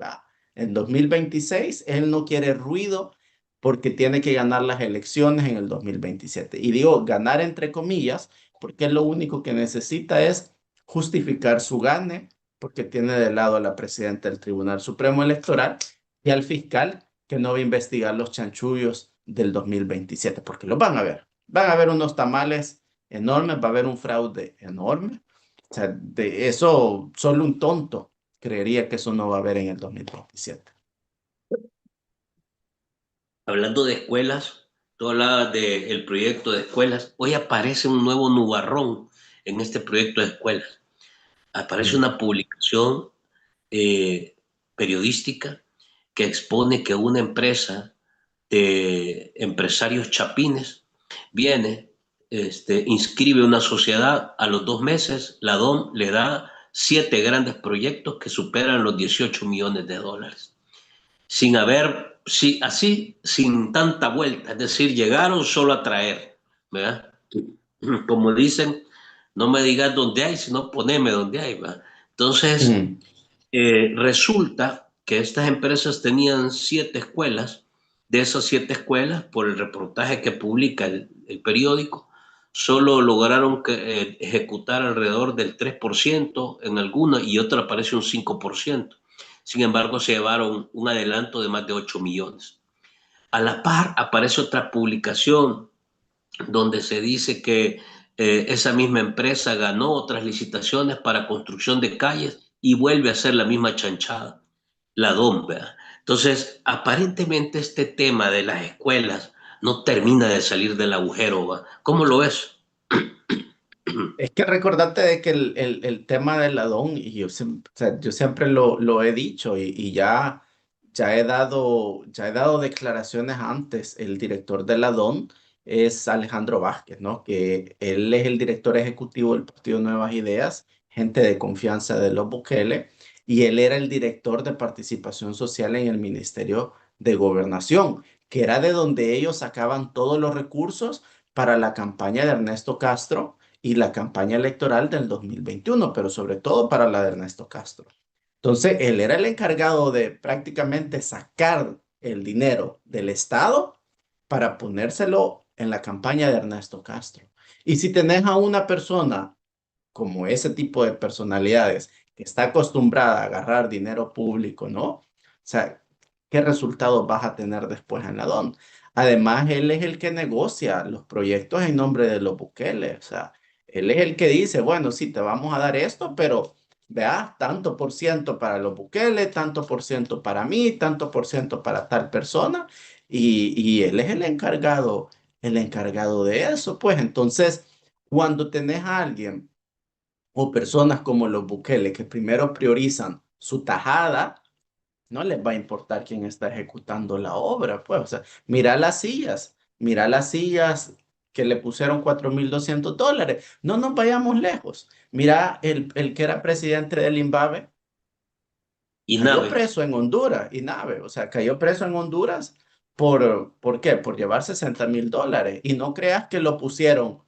¿Va? En 2026 él no quiere ruido porque tiene que ganar las elecciones en el 2027. Y digo ganar entre comillas porque lo único que necesita es justificar su gane porque tiene de lado a la presidenta del Tribunal Supremo Electoral y al fiscal que no va a investigar los chanchullos del 2027, porque los van a ver. Van a haber unos tamales enormes, va a haber un fraude enorme. O sea, de eso solo un tonto creería que eso no va a haber en el 2027. Hablando de escuelas, tú hablabas del proyecto de escuelas. Hoy aparece un nuevo nubarrón en este proyecto de escuelas. Aparece Mm. una publicación eh, periodística que expone que una empresa de empresarios chapines viene, inscribe una sociedad, a los 2 meses la DOM le da 7 grandes proyectos que superan los 18 millones de dólares sin haber, sí, así, sin tanta vuelta, es decir, llegaron solo a traer, ¿verdad? Como dicen, no me digas dónde hay, sino poneme dónde hay, ¿verdad? Entonces, Mm. resulta que estas empresas tenían 7 escuelas, de esas 7 escuelas, por el reportaje que publica el periódico, solo lograron ejecutar alrededor del 3% en alguna y otra aparece un 5%. Sin embargo, se llevaron un adelanto de más de 8 millones. A la par aparece otra publicación donde se dice que esa misma empresa ganó otras licitaciones para construcción de calles y vuelve a hacer la misma chanchada, la DOMBA. Entonces, aparentemente este tema de las escuelas no termina de salir del agujero, ¿va? ¿Cómo lo ves? Es que recordate de que el tema del ladón, y yo, o sea, yo siempre lo he dicho y ya he dado declaraciones antes. El director del ladón es Alejandro Vázquez, ¿no? Que él es el director ejecutivo del Partido Nuevas Ideas, gente de confianza de los Bukele, y él era el director de participación social en el Ministerio de Gobernación, que era de donde ellos sacaban todos los recursos para la campaña de Ernesto Castro y la campaña electoral del 2021, pero sobre todo para la de Ernesto Castro. Entonces, él era el encargado de prácticamente sacar el dinero del Estado para ponérselo en la campaña de Ernesto Castro. Y si tenés a una persona como ese tipo de personalidades que está acostumbrada a agarrar dinero público, ¿no? O sea, ¿qué resultados vas a tener después en la DON? Además, él es el que negocia los proyectos en nombre de los Bukele. O sea, él es el que dice, bueno, sí, te vamos a dar esto, pero vea, tanto por ciento para los Bukele, tanto por ciento para mí, tanto por ciento para tal persona. Y él es el encargado de eso. Pues entonces, cuando tenés a alguien o personas como los Bukele que primero priorizan su tajada, no les va a importar quién está ejecutando la obra. Pues, o sea, mira las sillas que le pusieron $4,200. No nos vayamos lejos. Mira el que era presidente del Zimbabue, Y cayó nave. preso en Honduras, y nave, o sea, cayó preso en Honduras ¿por qué? Por llevar $60,000. Y no creas que lo pusieron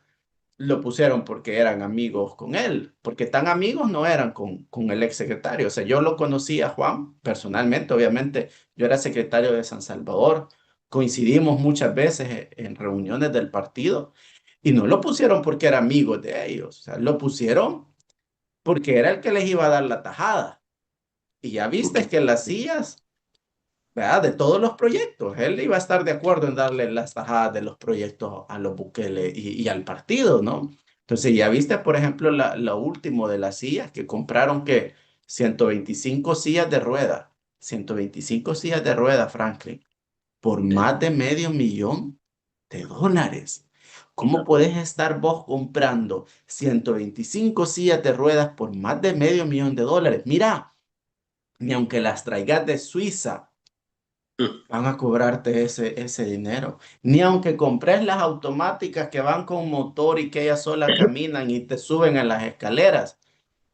porque eran amigos con él, porque tan amigos no eran con el ex secretario. O sea, yo lo conocí a Juan personalmente, obviamente, yo era secretario de San Salvador, coincidimos muchas veces en reuniones del partido y no lo pusieron porque era amigo de ellos, o sea, lo pusieron porque era el que les iba a dar la tajada. Y ya viste que las sillas, ¿verdad? De todos los proyectos, él iba a estar de acuerdo en darle las tajadas de los proyectos a los Bukele y al partido, ¿no? Entonces, ya viste, por ejemplo, lo último de las sillas que compraron que 125 sillas de rueda, 125 sillas de rueda, Franklin, por más de $500,000. ¿Cómo puedes estar vos comprando 125 sillas de ruedas por más de $500,000? Mira, ni aunque las traigas de Suiza, van a cobrarte ese dinero. Ni aunque compres las automáticas que van con motor y que ellas solas caminan y te suben en las escaleras.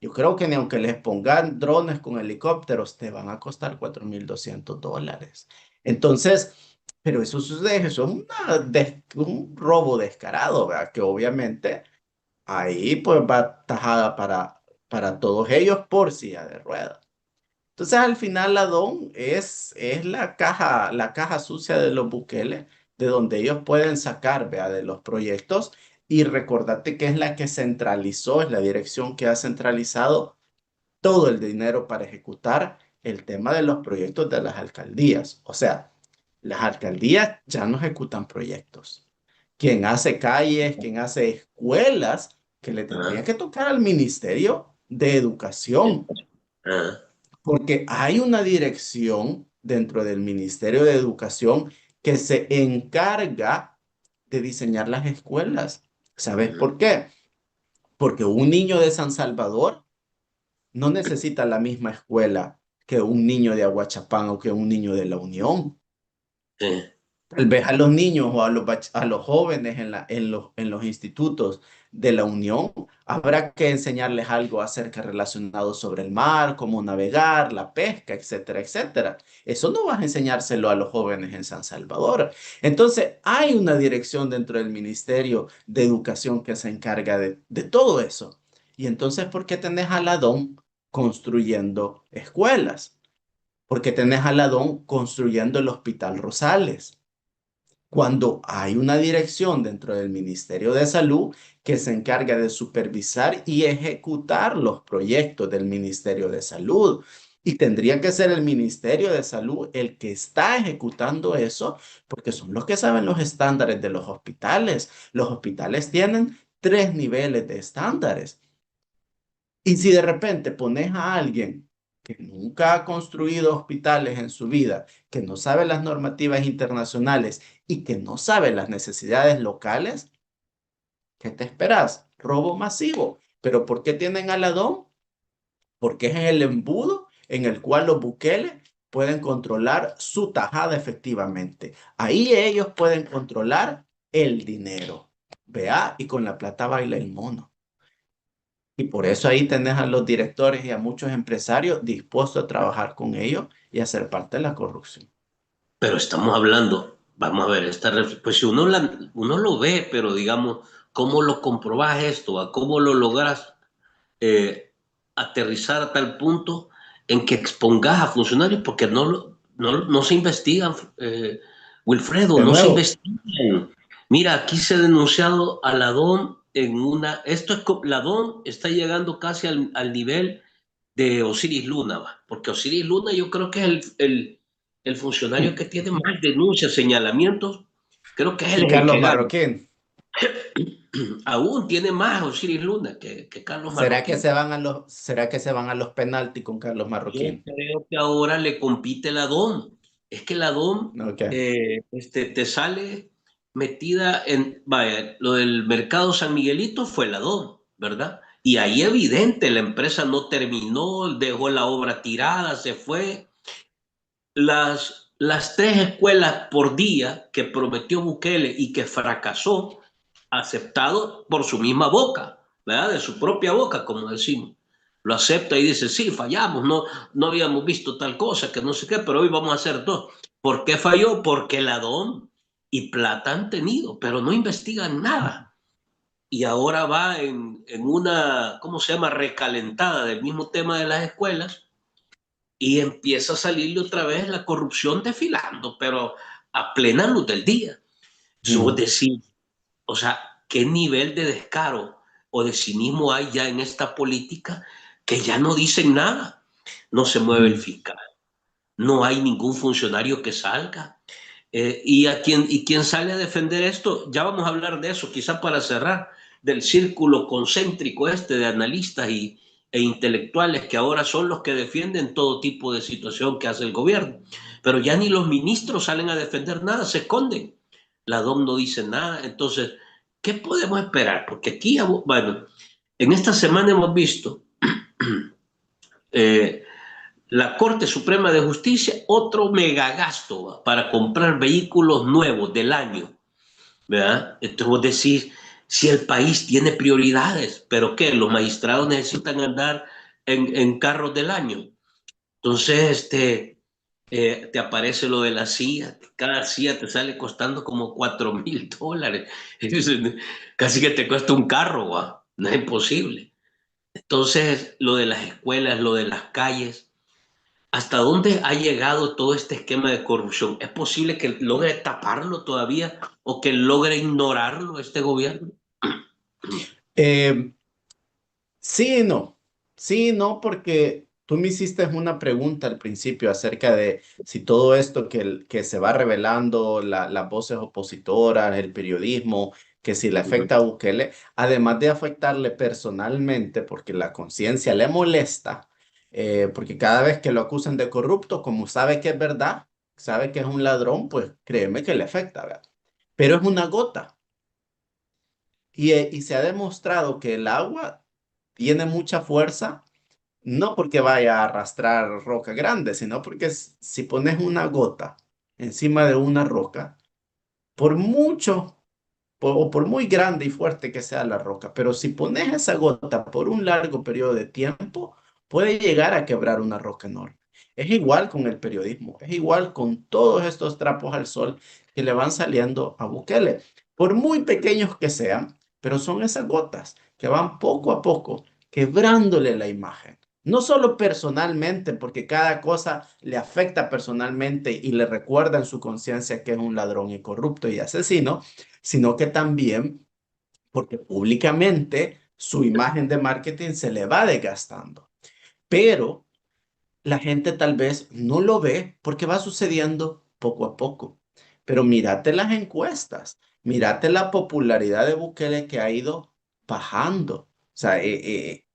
Yo creo que ni aunque les pongan drones con helicópteros, te van a costar $4,200. Entonces, pero eso es un robo descarado, ¿verdad? Que obviamente ahí pues va tajada para todos ellos por silla de ruedas. Entonces, al final, la DON es la caja sucia de los Bukele, de donde ellos pueden sacar, vea, de los proyectos. Y recordate que es la que centralizó, es la dirección que ha centralizado todo el dinero para ejecutar el tema de los proyectos de las alcaldías. O sea, las alcaldías ya no ejecutan proyectos. Quien hace calles, quien hace escuelas, que le tendría Ah, que tocar al Ministerio de Educación, ah, porque hay una dirección dentro del Ministerio de Educación que se encarga de diseñar las escuelas. ¿Sabes por qué? Porque un niño de San Salvador no necesita la misma escuela que un niño de Aguachapán o que un niño de La Unión. sí. Tal vez a los niños o a los jóvenes en los institutos de la Unión habrá que enseñarles algo acerca relacionado sobre el mar, cómo navegar, la pesca, etcétera, etcétera. Eso no vas a enseñárselo a los jóvenes en San Salvador. Entonces, hay una dirección dentro del Ministerio de Educación que se encarga de todo eso. Y entonces, ¿por qué tenés a la DOM construyendo escuelas? ¿Por qué tenés a la DOM construyendo el Hospital Rosales? Cuando hay una dirección dentro del Ministerio de Salud que se encarga de supervisar y ejecutar los proyectos del Ministerio de Salud. Y tendría que ser el Ministerio de Salud el que está ejecutando eso, porque son los que saben los estándares de los hospitales. Los hospitales tienen 3 niveles de estándares. Y si de repente pones a alguien que nunca ha construido hospitales en su vida, que no sabe las normativas internacionales y que no sabe las necesidades locales, ¿Qué te esperas? Robo masivo. ¿Pero por qué tienen a Ladón? Porque es el embudo en el cual los Bukele pueden controlar su tajada efectivamente. Ahí ellos pueden controlar el dinero. Vea, y con la plata baila el mono. Y por eso ahí tenés a los directores y a muchos empresarios dispuestos a trabajar con ellos y a ser parte de la corrupción. Pero estamos hablando, vamos a ver, pues si uno lo ve, pero digamos, ¿cómo lo comprobas esto? ¿A cómo lo logras aterrizar a tal punto en que expongas a funcionarios? Porque no se investigan, Wilfredo, De no se nuevo, investigan. Mira, aquí se ha denunciado a Ladón Ladón está llegando casi al nivel de Osiris Luna, ¿va? Porque Osiris Luna yo creo que es el funcionario que tiene más denuncias, señalamientos, creo que es y el Carlos que gana. Marroquín, Aún tiene más Osiris Luna que Carlos Marroquín. ¿será que se van a los penaltis con Carlos Yo Marroquín? creo que ahora le compite la DOM. Es que la DOM Ok. te sale metida en, vaya, lo del mercado San Miguelito fue la DOM, ¿verdad? Y ahí evidente, la empresa no terminó, dejó la obra tirada, se fue. Las 3 escuelas por día que prometió Bukele y que fracasó, aceptado por su misma boca, ¿verdad? De su propia boca, como decimos. Lo acepta y dice, sí, fallamos, no habíamos visto tal cosa, que no sé qué, pero hoy vamos a hacer dos. ¿Por qué falló? Porque la DOM y plata han tenido, pero no investigan nada. Y ahora va en una, ¿cómo se llama?, recalentada del mismo tema de las escuelas, y empieza a salirle otra vez la corrupción desfilando, pero a plena luz del día. Eso es Mm, decir, o sea, qué nivel de descaro o de cinismo hay ya en esta política que ya no dicen nada. No se mueve el mm. fiscal, no hay ningún funcionario que salga. Y quien sale a defender esto, ya vamos a hablar de eso, quizá para cerrar, del círculo concéntrico este de analistas e intelectuales que ahora son los que defienden todo tipo de situación que hace el gobierno. Pero ya ni los ministros salen a defender nada, se esconden. La DOM no dice nada. Entonces, ¿qué podemos esperar? Porque aquí, bueno, en esta semana hemos visto eh, la Corte Suprema de Justicia otro megagasto, ¿va?, para comprar vehículos nuevos del año, ¿verdad? Entonces vos decís, si el país tiene prioridades, ¿pero qué? Los magistrados necesitan andar en carros del año. Entonces, te aparece lo de la CIA, cada CIA te sale costando como $4,000. Casi que te cuesta un carro, ¿va? No es imposible. Entonces, lo de las escuelas, lo de las calles, ¿hasta dónde ha llegado todo este esquema de corrupción? ¿Es posible que logre taparlo todavía o que logre ignorarlo este gobierno? Eh, sí y no. Sí y no, porque tú me hiciste una pregunta al principio acerca de si todo esto que se va revelando, las voces opositoras, el periodismo, que si le afecta a Bukele, además de afectarle personalmente, porque la conciencia le molesta, porque cada vez que lo acusan de corrupto, como sabe que es verdad, sabe que es un ladrón, pues créeme que le afecta, ¿verdad? Pero es una gota. Y se ha demostrado que el agua tiene mucha fuerza, no porque vaya a arrastrar roca grande, sino porque si pones una gota encima de una roca, por mucho o por muy grande y fuerte que sea la roca, pero si pones esa gota por un largo periodo de tiempo, puede llegar a quebrar una roca enorme. Es igual con el periodismo, es igual con todos estos trapos al sol que le van saliendo a Bukele, por muy pequeños que sean, pero son esas gotas que van poco a poco quebrándole la imagen. No solo personalmente, porque cada cosa le afecta personalmente y le recuerda en su conciencia que es un ladrón y corrupto y asesino, sino que también porque públicamente su imagen de marketing se le va desgastando. Pero la gente tal vez no lo ve porque va sucediendo poco a poco. Pero mírate las encuestas, mírate la popularidad de Bukele que ha ido bajando, o sea,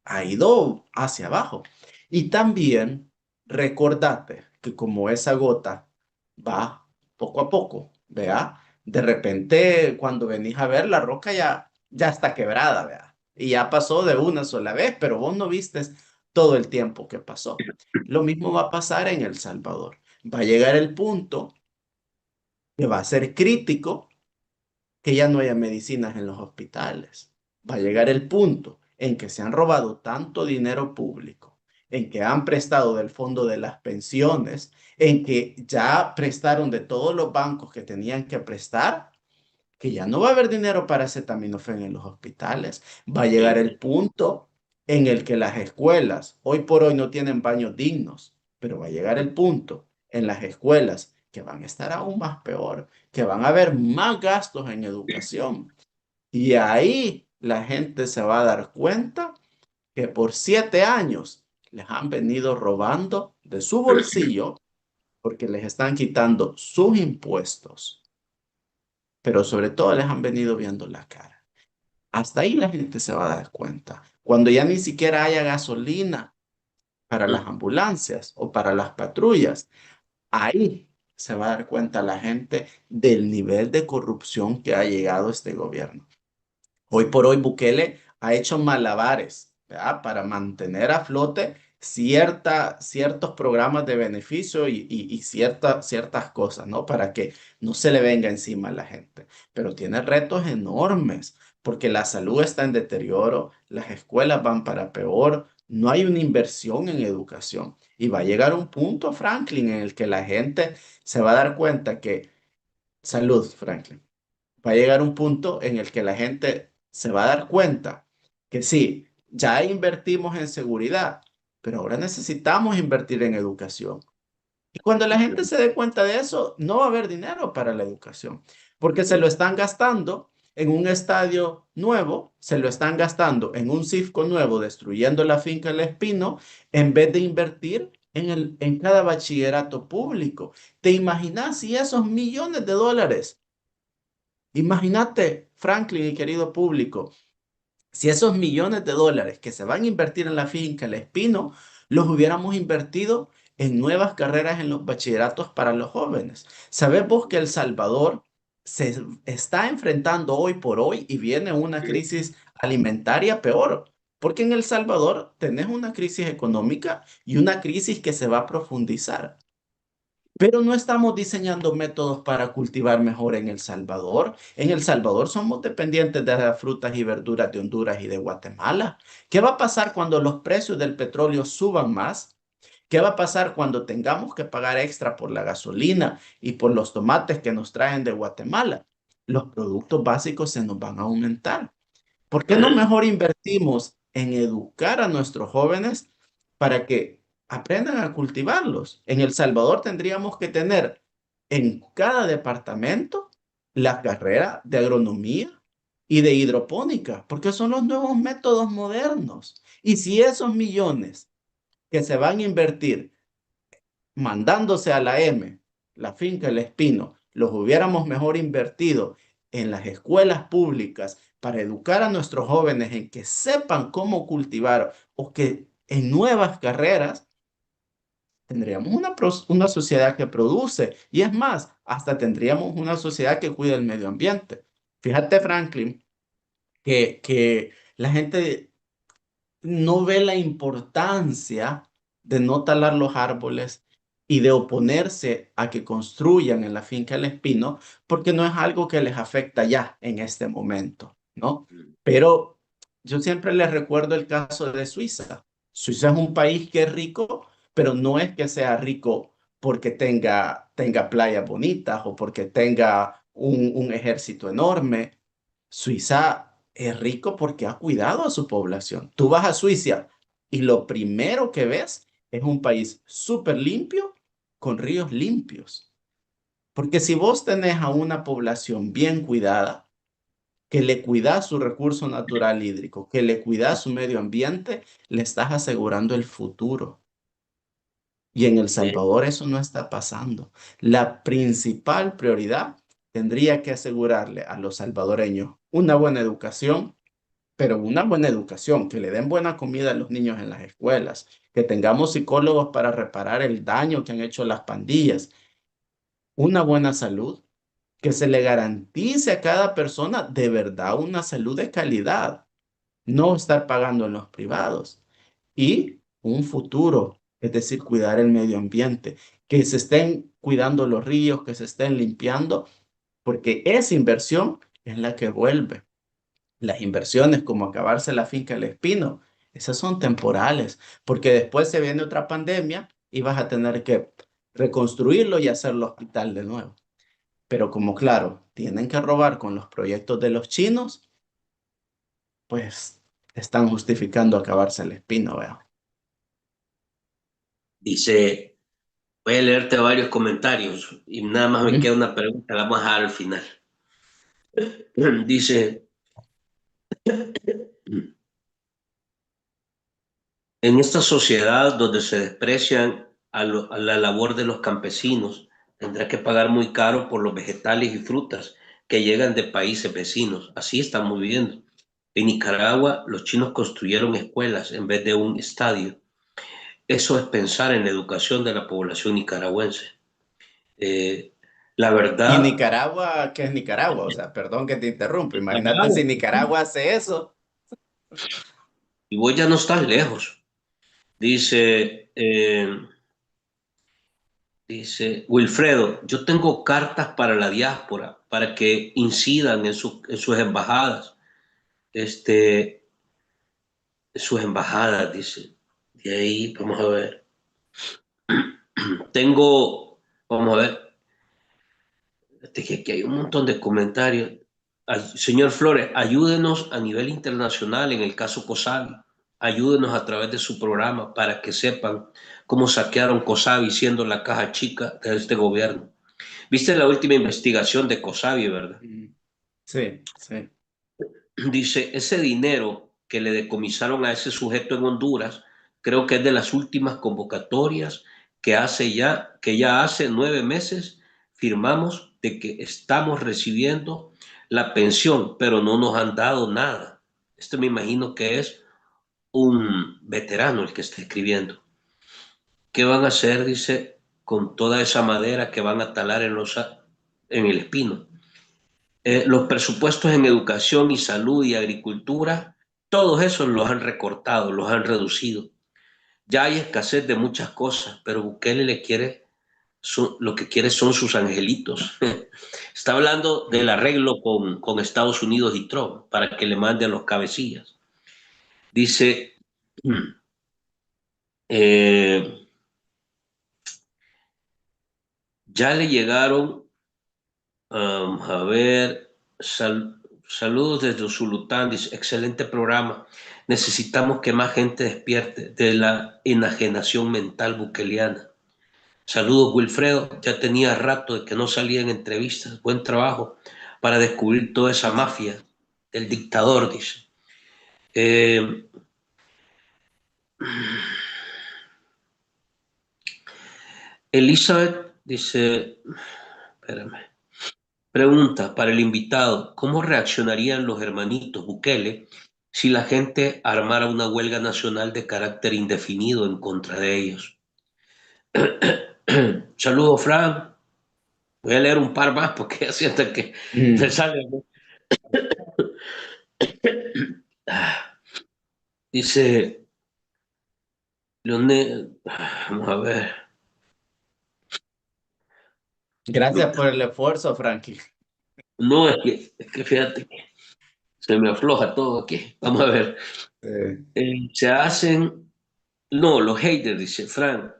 ha ido hacia abajo. Y también recordate que como esa gota va poco a poco, vea, de repente cuando venís a ver la roca ya ya está quebrada, ¿verdad? Y ya pasó de una sola vez, pero vos no viste todo el tiempo que pasó. Lo mismo va a pasar en El Salvador. Va a llegar el punto que va a ser crítico que ya no haya medicinas en los hospitales. Va a llegar el punto en que se han robado tanto dinero público, en que han prestado del fondo de las pensiones, en que ya prestaron de todos los bancos que tenían que prestar, que ya no va a haber dinero para acetaminofén en los hospitales. Va a llegar el punto en el que las escuelas, hoy por hoy no tienen baños dignos, pero va a llegar el punto en las escuelas que van a estar aún más peor, que van a haber más gastos en educación. Y ahí la gente se va a dar cuenta que por 7 años les han venido robando de su bolsillo porque les están quitando sus impuestos, pero sobre todo les han venido viendo la cara. Hasta ahí la gente se va a dar cuenta. Cuando ya ni siquiera haya gasolina para las ambulancias o para las patrullas, ahí se va a dar cuenta la gente del nivel de corrupción que ha llegado este gobierno. Hoy por hoy Bukele ha hecho malabares, ¿verdad? Para mantener a flote ciertos programas de beneficio y ciertas cosas, ¿no? Para que no se le venga encima a la gente. Pero tiene retos enormes porque la salud está en deterioro, las escuelas van para peor, no hay una inversión en educación. Y va a llegar un punto, Franklin, en el que la gente se va a dar cuenta que, salud, Franklin, va a llegar un punto en el que la gente se va a dar cuenta que sí, ya invertimos en seguridad, pero ahora necesitamos invertir en educación. Y cuando la gente se dé cuenta de eso, no va a haber dinero para la educación, porque se lo están gastando en un estadio nuevo, se lo están gastando en un Cifco nuevo, destruyendo la finca El Espino, en vez de invertir en cada bachillerato público. ¿Te imaginas si esos millones de dólares? Imagínate, Franklin y querido público, si esos millones de dólares que se van a invertir en la finca El Espino, los hubiéramos invertido en nuevas carreras en los bachilleratos para los jóvenes. ¿Sabes vos que El Salvador se está enfrentando hoy por hoy y viene una crisis alimentaria peor? Porque en El Salvador tenés una crisis económica y una crisis que se va a profundizar. Pero no estamos diseñando métodos para cultivar mejor en El Salvador. En El Salvador somos dependientes de las frutas y verduras de Honduras y de Guatemala. ¿Qué va a pasar cuando los precios del petróleo suban más? ¿Qué va a pasar cuando tengamos que pagar extra por la gasolina y por los tomates que nos traen de Guatemala? Los productos básicos se nos van a aumentar. ¿Por qué no mejor invertimos en educar a nuestros jóvenes para que aprendan a cultivarlos? En El Salvador tendríamos que tener en cada departamento la carrera de agronomía y de hidropónica, porque son los nuevos métodos modernos. Y si esos millones que se van a invertir mandándose a la M, la finca El Espino, los hubiéramos mejor invertido en las escuelas públicas para educar a nuestros jóvenes en que sepan cómo cultivar o que en nuevas carreras, tendríamos una sociedad que produce y es más, hasta tendríamos una sociedad que cuida el medio ambiente. Fíjate, Franklin, que la gente no ve la importancia de no talar los árboles y de oponerse a que construyan en la finca El Espino, porque no es algo que les afecta ya en este momento, ¿no? Pero yo siempre les recuerdo el caso de Suiza. Suiza es un país que es rico, pero no es que sea rico porque tenga playas bonitas o porque tenga un ejército enorme. Suiza es rico porque ha cuidado a su población. Tú vas a Suiza y lo primero que ves es un país súper limpio con ríos limpios. Porque si vos tenés a una población bien cuidada, que le cuida su recurso natural hídrico, que le cuida su medio ambiente, le estás asegurando el futuro. Y en El Salvador eso no está pasando. La principal prioridad tendría que asegurarle a los salvadoreños una buena educación, pero una buena educación, que le den buena comida a los niños en las escuelas, que tengamos psicólogos para reparar el daño que han hecho las pandillas, una buena salud que se le garantice a cada persona de verdad una salud de calidad, no estar pagando en los privados y un futuro, es decir, cuidar el medio ambiente, que se estén cuidando los ríos, que se estén limpiando, porque esa inversión es la que vuelve. Las inversiones como acabarse la finca El Espino, esas son temporales, porque después se viene otra pandemia y vas a tener que reconstruirlo y hacer el hospital de nuevo. Pero como claro, tienen que robar con los proyectos de los chinos, pues están justificando acabarse el espino, vea. Dice, voy a leerte varios comentarios y nada más me Ujú. queda una pregunta, la vamos a dejar al final. Dice, en esta sociedad donde se desprecian a la labor de los campesinos, tendrá que pagar muy caro por los vegetales y frutas que llegan de países vecinos. Así estamos viviendo. En Nicaragua, los chinos construyeron escuelas en vez de un estadio. Eso es pensar en la educación de la población nicaragüense. Eh, la Y verdad, Nicaragua, ¿qué es Nicaragua? O sea, perdón que te interrumpa. Imagínate si Nicaragua hace eso. y vos ya no estás lejos. Dice, dice Wilfredo, yo tengo cartas para la diáspora, para que incidan en sus embajadas. Este, sus embajadas, dice. De ahí, vamos a ver. Tengo, vamos a ver, que aquí hay un montón de comentarios. Señor Flores, ayúdenos a nivel internacional en el caso COSAVI. Ayúdenos a través de su programa para que sepan cómo saquearon COSAVI siendo la caja chica de este gobierno. Viste la última investigación de COSAVI, ¿verdad? Mm. Sí, sí. Dice, ese dinero que le decomisaron a ese sujeto en Honduras, creo que es de las últimas convocatorias que ya hace 9 meses firmamos de que estamos recibiendo la pensión, pero no nos han dado nada. Este me imagino que es un veterano el que está escribiendo. ¿Qué van a hacer, dice, con toda esa madera que van a talar en el espino? Los presupuestos en educación y salud y agricultura, todos esos los han recortado, los han reducido. Ya hay escasez de muchas cosas, pero Bukele lo que quiere son sus angelitos. Está hablando del Mm. arreglo con Estados Unidos y Trump para que le manden los cabecillas. Dice, eh, ya le llegaron, a ver, saludos desde Usulután, dice, excelente programa. Necesitamos que más gente despierte de la enajenación mental bukeliana. Saludos, Wilfredo. Ya tenía rato de que no salía en entrevistas. Buen trabajo para descubrir toda esa mafia del dictador, dice. Eh, Elizabeth dice, espérame, pregunta para el invitado, ¿cómo reaccionarían los hermanitos Bukele si la gente armara una huelga nacional de carácter indefinido en contra de ellos? Saludos, Frank. Voy a leer un par más porque ya siento que me Mm. sale. Ah, dice Leonel, vamos a ver. Gracias por el esfuerzo, Franklin. No, es que fíjate que se me afloja todo aquí. Vamos a ver. Se hacen, no, los haters, dice Frank,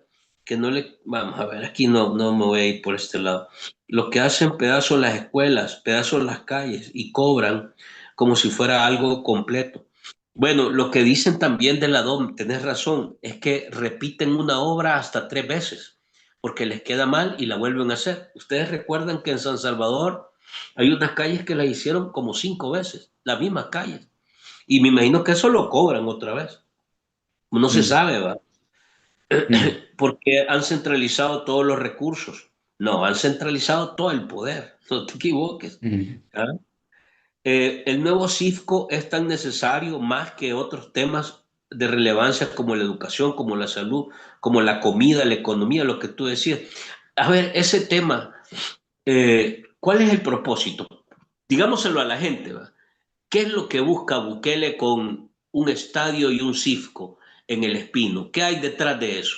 que no le, vamos a ver, aquí no me voy a ir por este lado. Los que hacen pedazos las escuelas, pedazos las calles y cobran como si fuera algo completo. Bueno, lo que dicen también de la DOM, tenés razón, es que repiten una obra hasta 3 veces, porque les queda mal y la vuelven a hacer. Ustedes recuerdan que en San Salvador hay unas calles que las hicieron como 5 veces, las mismas calles, y me imagino que eso lo cobran otra vez. No se Mm. sabe, ¿va? Mm. Porque han centralizado todos los recursos. No, han centralizado todo el poder, no te equivoques. Mm. ¿Ah? El nuevo CIFCO es tan necesario más que otros temas de relevancia como la educación, como la salud, como la comida, la economía, lo que tú decías. A ver, ese tema, ¿cuál es el propósito? Digámoselo a la gente, ¿va? ¿Qué es lo que busca Bukele con un estadio y un CIFCO en el Espino? ¿Qué hay detrás de eso?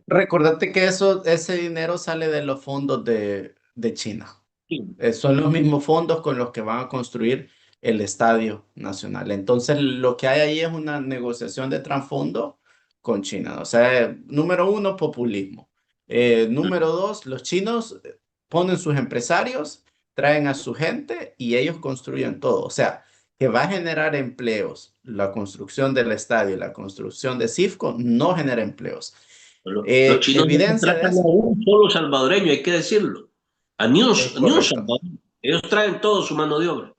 Recordate que ese dinero sale de los fondos de China. Sí. Son los mismos fondos con los que van a construir el Estadio Nacional. Entonces, lo que hay ahí es una negociación de trasfondo con China. O sea, número uno, populismo. Número dos, los chinos ponen sus empresarios, traen a su gente y ellos construyen todo. O sea, que va a generar empleos. La construcción del estadio, la construcción de CIFCO no genera empleos. Los chinos no Evidencia de contratan a eso un solo salvadoreño, hay que decirlo. es Ni un correcto. salvadoreño. Ellos traen todo su mano de obra.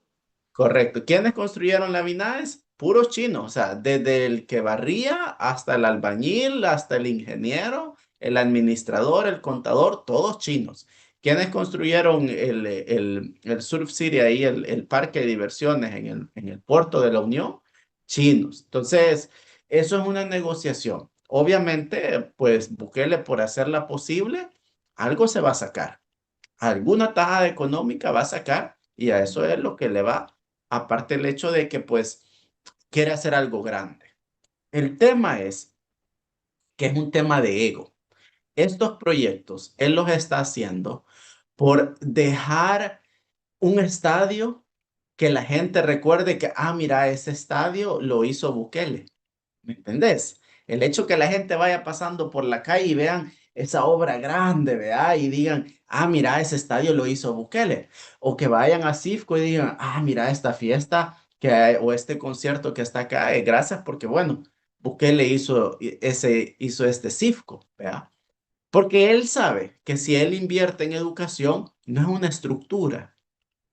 Correcto. ¿Quiénes construyeron la Vinaes? Puros chinos, o sea, desde el que barría hasta el albañil, hasta el ingeniero, el administrador, el contador, todos chinos. ¿Quiénes construyeron el Surf City ahí, el parque de diversiones en el puerto de la Unión? Chinos. Entonces, eso es una negociación. Obviamente, pues Bukele, por hacerla posible, algo se va a sacar. Alguna tajada económica va a sacar y a eso es lo que le va. Aparte el hecho de que pues quiere hacer algo grande. El tema es que es un tema de ego. Estos proyectos él los está haciendo por dejar un estadio que la gente recuerde que, ah, mira, ese estadio lo hizo Bukele. ¿Me entendés? El hecho que la gente vaya pasando por la calle y vean esa obra grande, ¿verdad? Y digan, ah, mira, ese estadio lo hizo Bukele. O que vayan a Cifco y digan, ah, mira, esta fiesta o este concierto que está acá, gracias porque, bueno, Bukele hizo este Cifco, ¿verdad? Porque él sabe que si él invierte en educación, no es una estructura,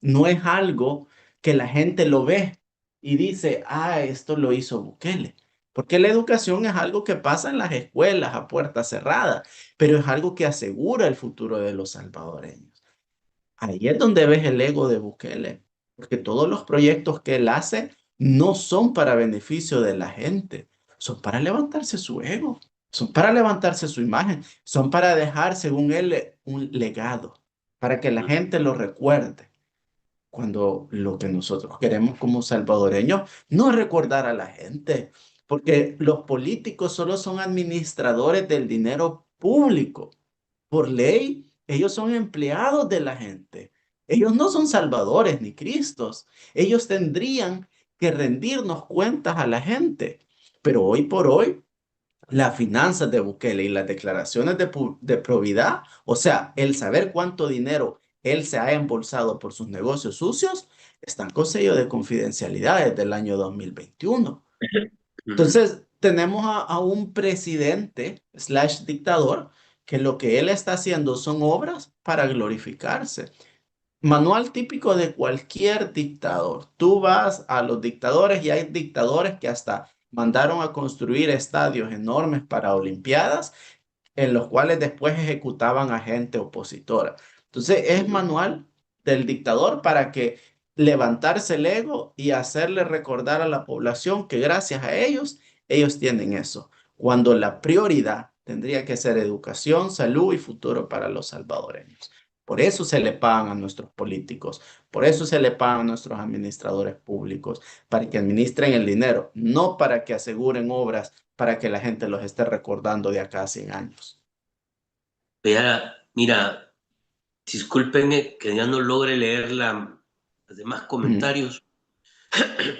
no es algo que la gente lo ve y dice, ah, esto lo hizo Bukele. Porque la educación es algo que pasa en las escuelas a puerta cerrada, pero es algo que asegura el futuro de los salvadoreños. Ahí es donde ves el ego de Bukele, porque todos los proyectos que él hace no son para beneficio de la gente, son para levantarse su ego, son para levantarse su imagen, son para dejar, según él, un legado, para que la gente lo recuerde cuando lo que nosotros queremos como salvadoreños no es recordar a la gente, porque los políticos solo son administradores del dinero público. Por ley, ellos son empleados de la gente. Ellos no son salvadores ni cristos. Ellos tendrían que rendirnos cuentas a la gente. Pero hoy por hoy, las finanzas de Bukele y las declaraciones de probidad, o sea, el saber cuánto dinero él se ha embolsado por sus negocios sucios, están con sello de confidencialidad desde el año 2021. Ujú. Entonces, tenemos a un presidente slash dictador que lo que él está haciendo son obras para glorificarse. Manual típico de cualquier dictador. Tú vas a los dictadores y hay dictadores que hasta mandaron a construir estadios enormes para Olimpiadas en los cuales después ejecutaban a gente opositora. Entonces es manual del dictador para que levantarse el ego y hacerle recordar a la población que gracias a ellos, ellos tienen eso, cuando la prioridad tendría que ser educación, salud y futuro para los salvadoreños. Por eso se le pagan a nuestros políticos, por eso se le pagan a nuestros administradores públicos, para que administren el dinero, no para que aseguren obras para que la gente los esté recordando de acá a 100 años. Mira, discúlpenme que ya no logre leer los demás Mm. comentarios,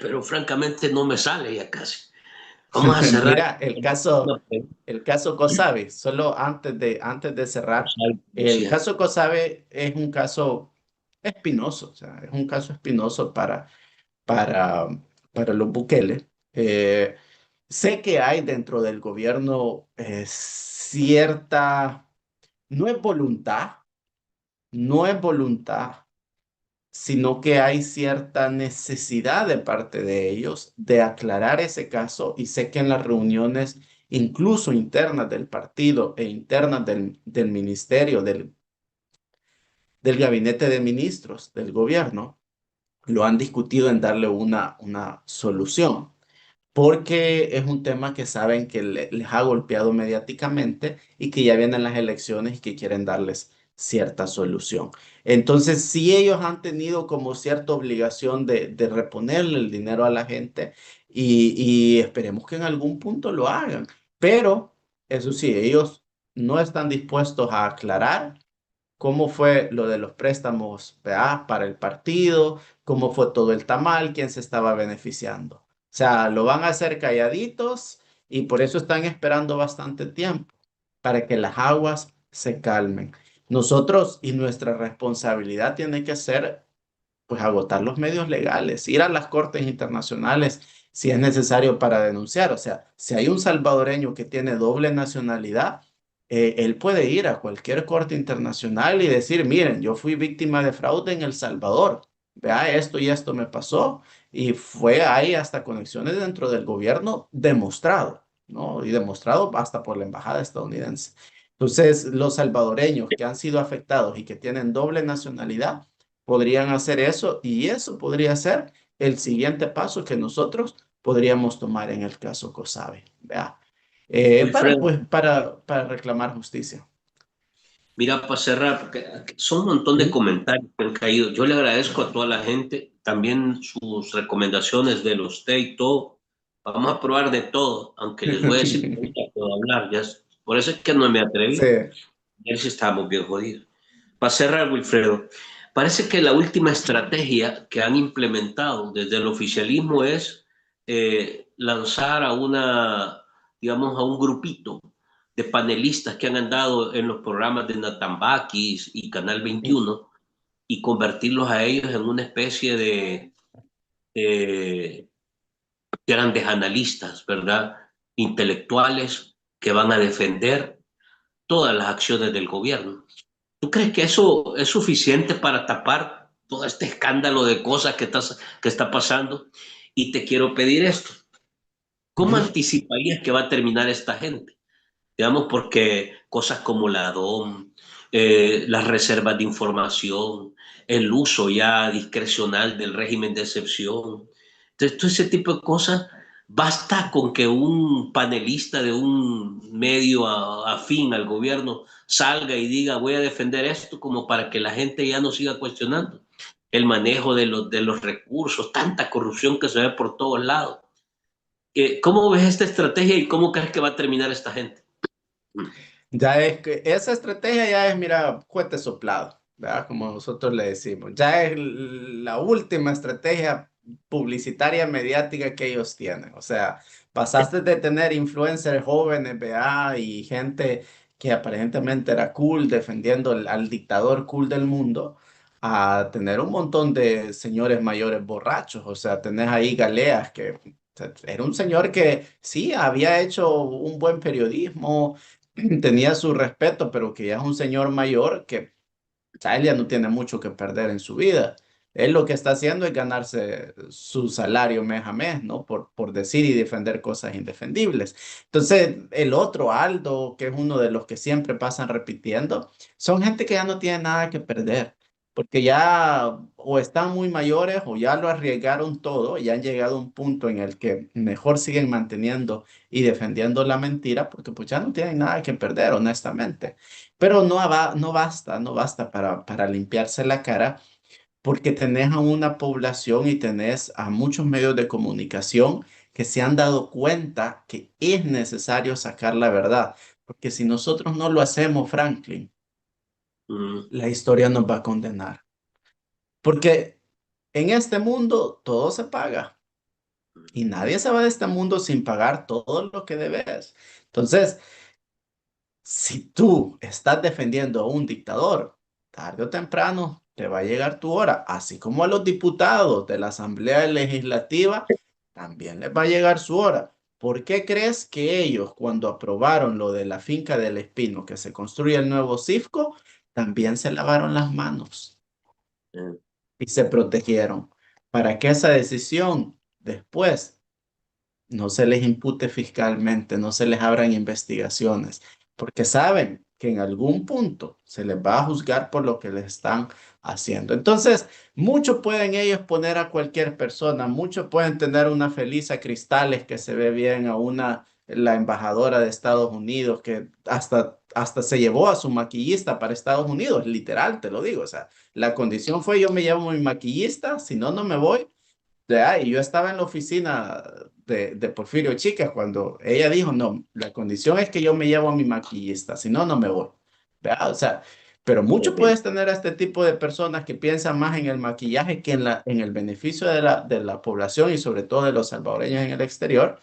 pero francamente no me sale ya casi. Vamos a cerrar. Mira, el caso Kosabe, solo antes de cerrar, el caso Kosabe es un caso espinoso, o sea, es un caso espinoso para, para los Bukele. Sé que hay dentro del gobierno cierta, no es voluntad, no es voluntad, sino que hay cierta necesidad de parte de ellos de aclarar ese caso y sé que en las reuniones incluso internas del partido e internas del ministerio, del gabinete de ministros del gobierno, lo han discutido en darle una solución, porque es un tema que saben que les ha golpeado mediáticamente y que ya vienen las elecciones y que quieren darles cierta solución. Entonces, si ellos han tenido como cierta obligación de reponerle el dinero a la gente y esperemos que en algún punto lo hagan. Pero, eso sí, ellos no están dispuestos a aclarar cómo fue lo de los préstamos, ¿verdad? Para el partido, cómo fue todo el tamal, quién se estaba beneficiando. O sea, lo van a hacer calladitos y por eso están esperando bastante tiempo para que las aguas se calmen. Nosotros y nuestra responsabilidad tiene que ser, pues, agotar los medios legales, ir a las cortes internacionales si es necesario para denunciar. O sea, si hay un salvadoreño que tiene doble nacionalidad, él puede ir a cualquier corte internacional y decir, miren, yo fui víctima de fraude en El Salvador. Vea, esto y esto me pasó. Y fue ahí hasta conexiones dentro del gobierno demostrado, ¿no? Y demostrado hasta por la embajada estadounidense. Entonces, los salvadoreños que han sido afectados y que tienen doble nacionalidad podrían hacer eso y eso podría ser el siguiente paso que nosotros podríamos tomar en el caso COSABE, ¿vea? Wilfredo, Pues, para reclamar justicia. mira, para cerrar, porque son un montón de ¿Mm? comentarios que han caído. Yo le agradezco a toda la gente, también sus recomendaciones de los té y todo. Vamos a probar de todo, aunque les voy a decir que nunca puedo hablar. Por eso es que no me Sí. atreví. A ver si estábamos bien jodidos. Para cerrar, Wilfredo, parece que la última estrategia que han implementado desde el oficialismo es lanzar a digamos, a un grupito de panelistas que han andado en los programas de Natambakis y Canal 21 y convertirlos a ellos en una especie de grandes analistas, ¿verdad? Intelectuales que van a defender todas las acciones del gobierno. ¿Tú crees que eso es suficiente para tapar todo este escándalo de cosas que está pasando? Y te quiero pedir esto. ¿Cómo Ujú. anticiparías que va a terminar esta gente? Digamos, porque cosas como la DOM, las reservas de información, el uso ya discrecional del régimen de excepción, entonces todo ese tipo de cosas, basta con que un panelista de un medio afín al gobierno salga y diga voy a defender esto como para que la gente ya no siga cuestionando el manejo de los recursos, tanta corrupción que se ve por todos lados. ¿Cómo ves esta estrategia y cómo crees que va a terminar esta gente? Ya es que esa estrategia ya es, mira, cohete soplado, ¿verdad? Como nosotros le decimos. Ya es la última estrategia publicitaria mediática que ellos tienen. O sea, pasaste de tener influencers jóvenes, ¿verdad? Y gente que aparentemente era cool defendiendo al dictador cool del mundo, a tener un montón de señores mayores borrachos. O sea, tenés ahí Galeas que... o sea, era un señor que sí había hecho un buen periodismo, tenía su respeto, pero que ya es un señor mayor que, o sea, él ya no tiene mucho que perder en su vida. Él lo que está haciendo es ganarse su salario mes a mes, ¿no? Por decir y defender cosas indefendibles. Entonces, el otro, Aldo, que es uno de los que siempre pasan repitiendo, son gente que ya no tiene nada que perder, porque ya o están muy mayores o ya lo arriesgaron todo y han llegado a un punto en el que mejor siguen manteniendo y defendiendo la mentira, porque pues ya no tienen nada que perder, honestamente. Pero no basta para limpiarse la cara, porque tenés a una población y tenés a muchos medios de comunicación que se han dado cuenta que es necesario sacar la verdad. Porque si nosotros no lo hacemos, Franklin, Mm. la historia nos va a condenar. Porque en este mundo todo se paga y nadie se va de este mundo sin pagar todo lo que debes. Entonces, si tú estás defendiendo a un dictador, tarde o temprano te va a llegar tu hora, así como a los diputados de la Asamblea Legislativa, también les va a llegar su hora. ¿Por qué crees que ellos, cuando aprobaron lo de la finca del Espino, que se construye el nuevo CIFCO, también se lavaron las manos Eh, y se protegieron para que esa decisión después no se les impute fiscalmente, no se les abran investigaciones, porque saben que en algún punto se les va a juzgar por lo que les están haciendo? Entonces, mucho pueden ellos poner a cualquier persona, muchos pueden tener una Felisa Cristales que se ve bien, a una la embajadora de Estados Unidos, que hasta se llevó a su maquillista para Estados Unidos, literal, te lo digo. O sea, la condición fue yo me llevo mi maquillista, si no, no me voy. Y yo estaba en la oficina de Porfirio Chicas cuando ella dijo, no, la condición es que yo me llevo a mi maquillista, si no, no me voy. ¿Verdad? O sea, pero mucho puedes tener a este tipo de personas que piensan más en el maquillaje que en el beneficio de la población y sobre todo de los salvadoreños en el exterior,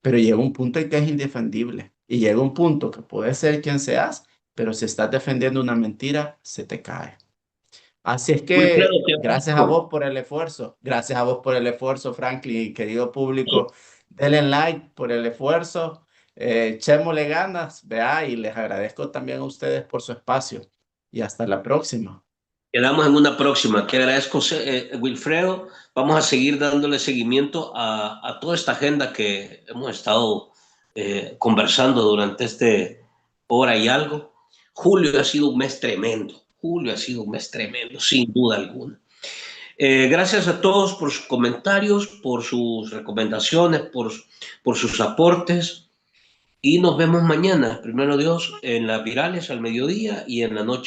pero llega un punto en que es indefendible y llega un punto que puedes ser quien seas, pero si estás defendiendo una mentira, se te cae. Así es Wilfredo, que te gracias a agradezco. vos por el esfuerzo, gracias a vos por el esfuerzo, Franklin, querido público, denle like por el esfuerzo, echémosle ganas, vea, y les agradezco también a ustedes por su espacio y hasta la próxima. Quedamos en una próxima. Te agradezco, Wilfredo. Vamos a seguir dándole seguimiento a toda esta agenda que hemos estado conversando durante este hora y algo. Julio ha sido un mes tremendo. Julio ha sido un mes tremendo, sin duda alguna. Gracias a todos por sus comentarios, por sus recomendaciones, por sus aportes. Y nos vemos mañana, primero Dios, en las virales al mediodía y en la noche.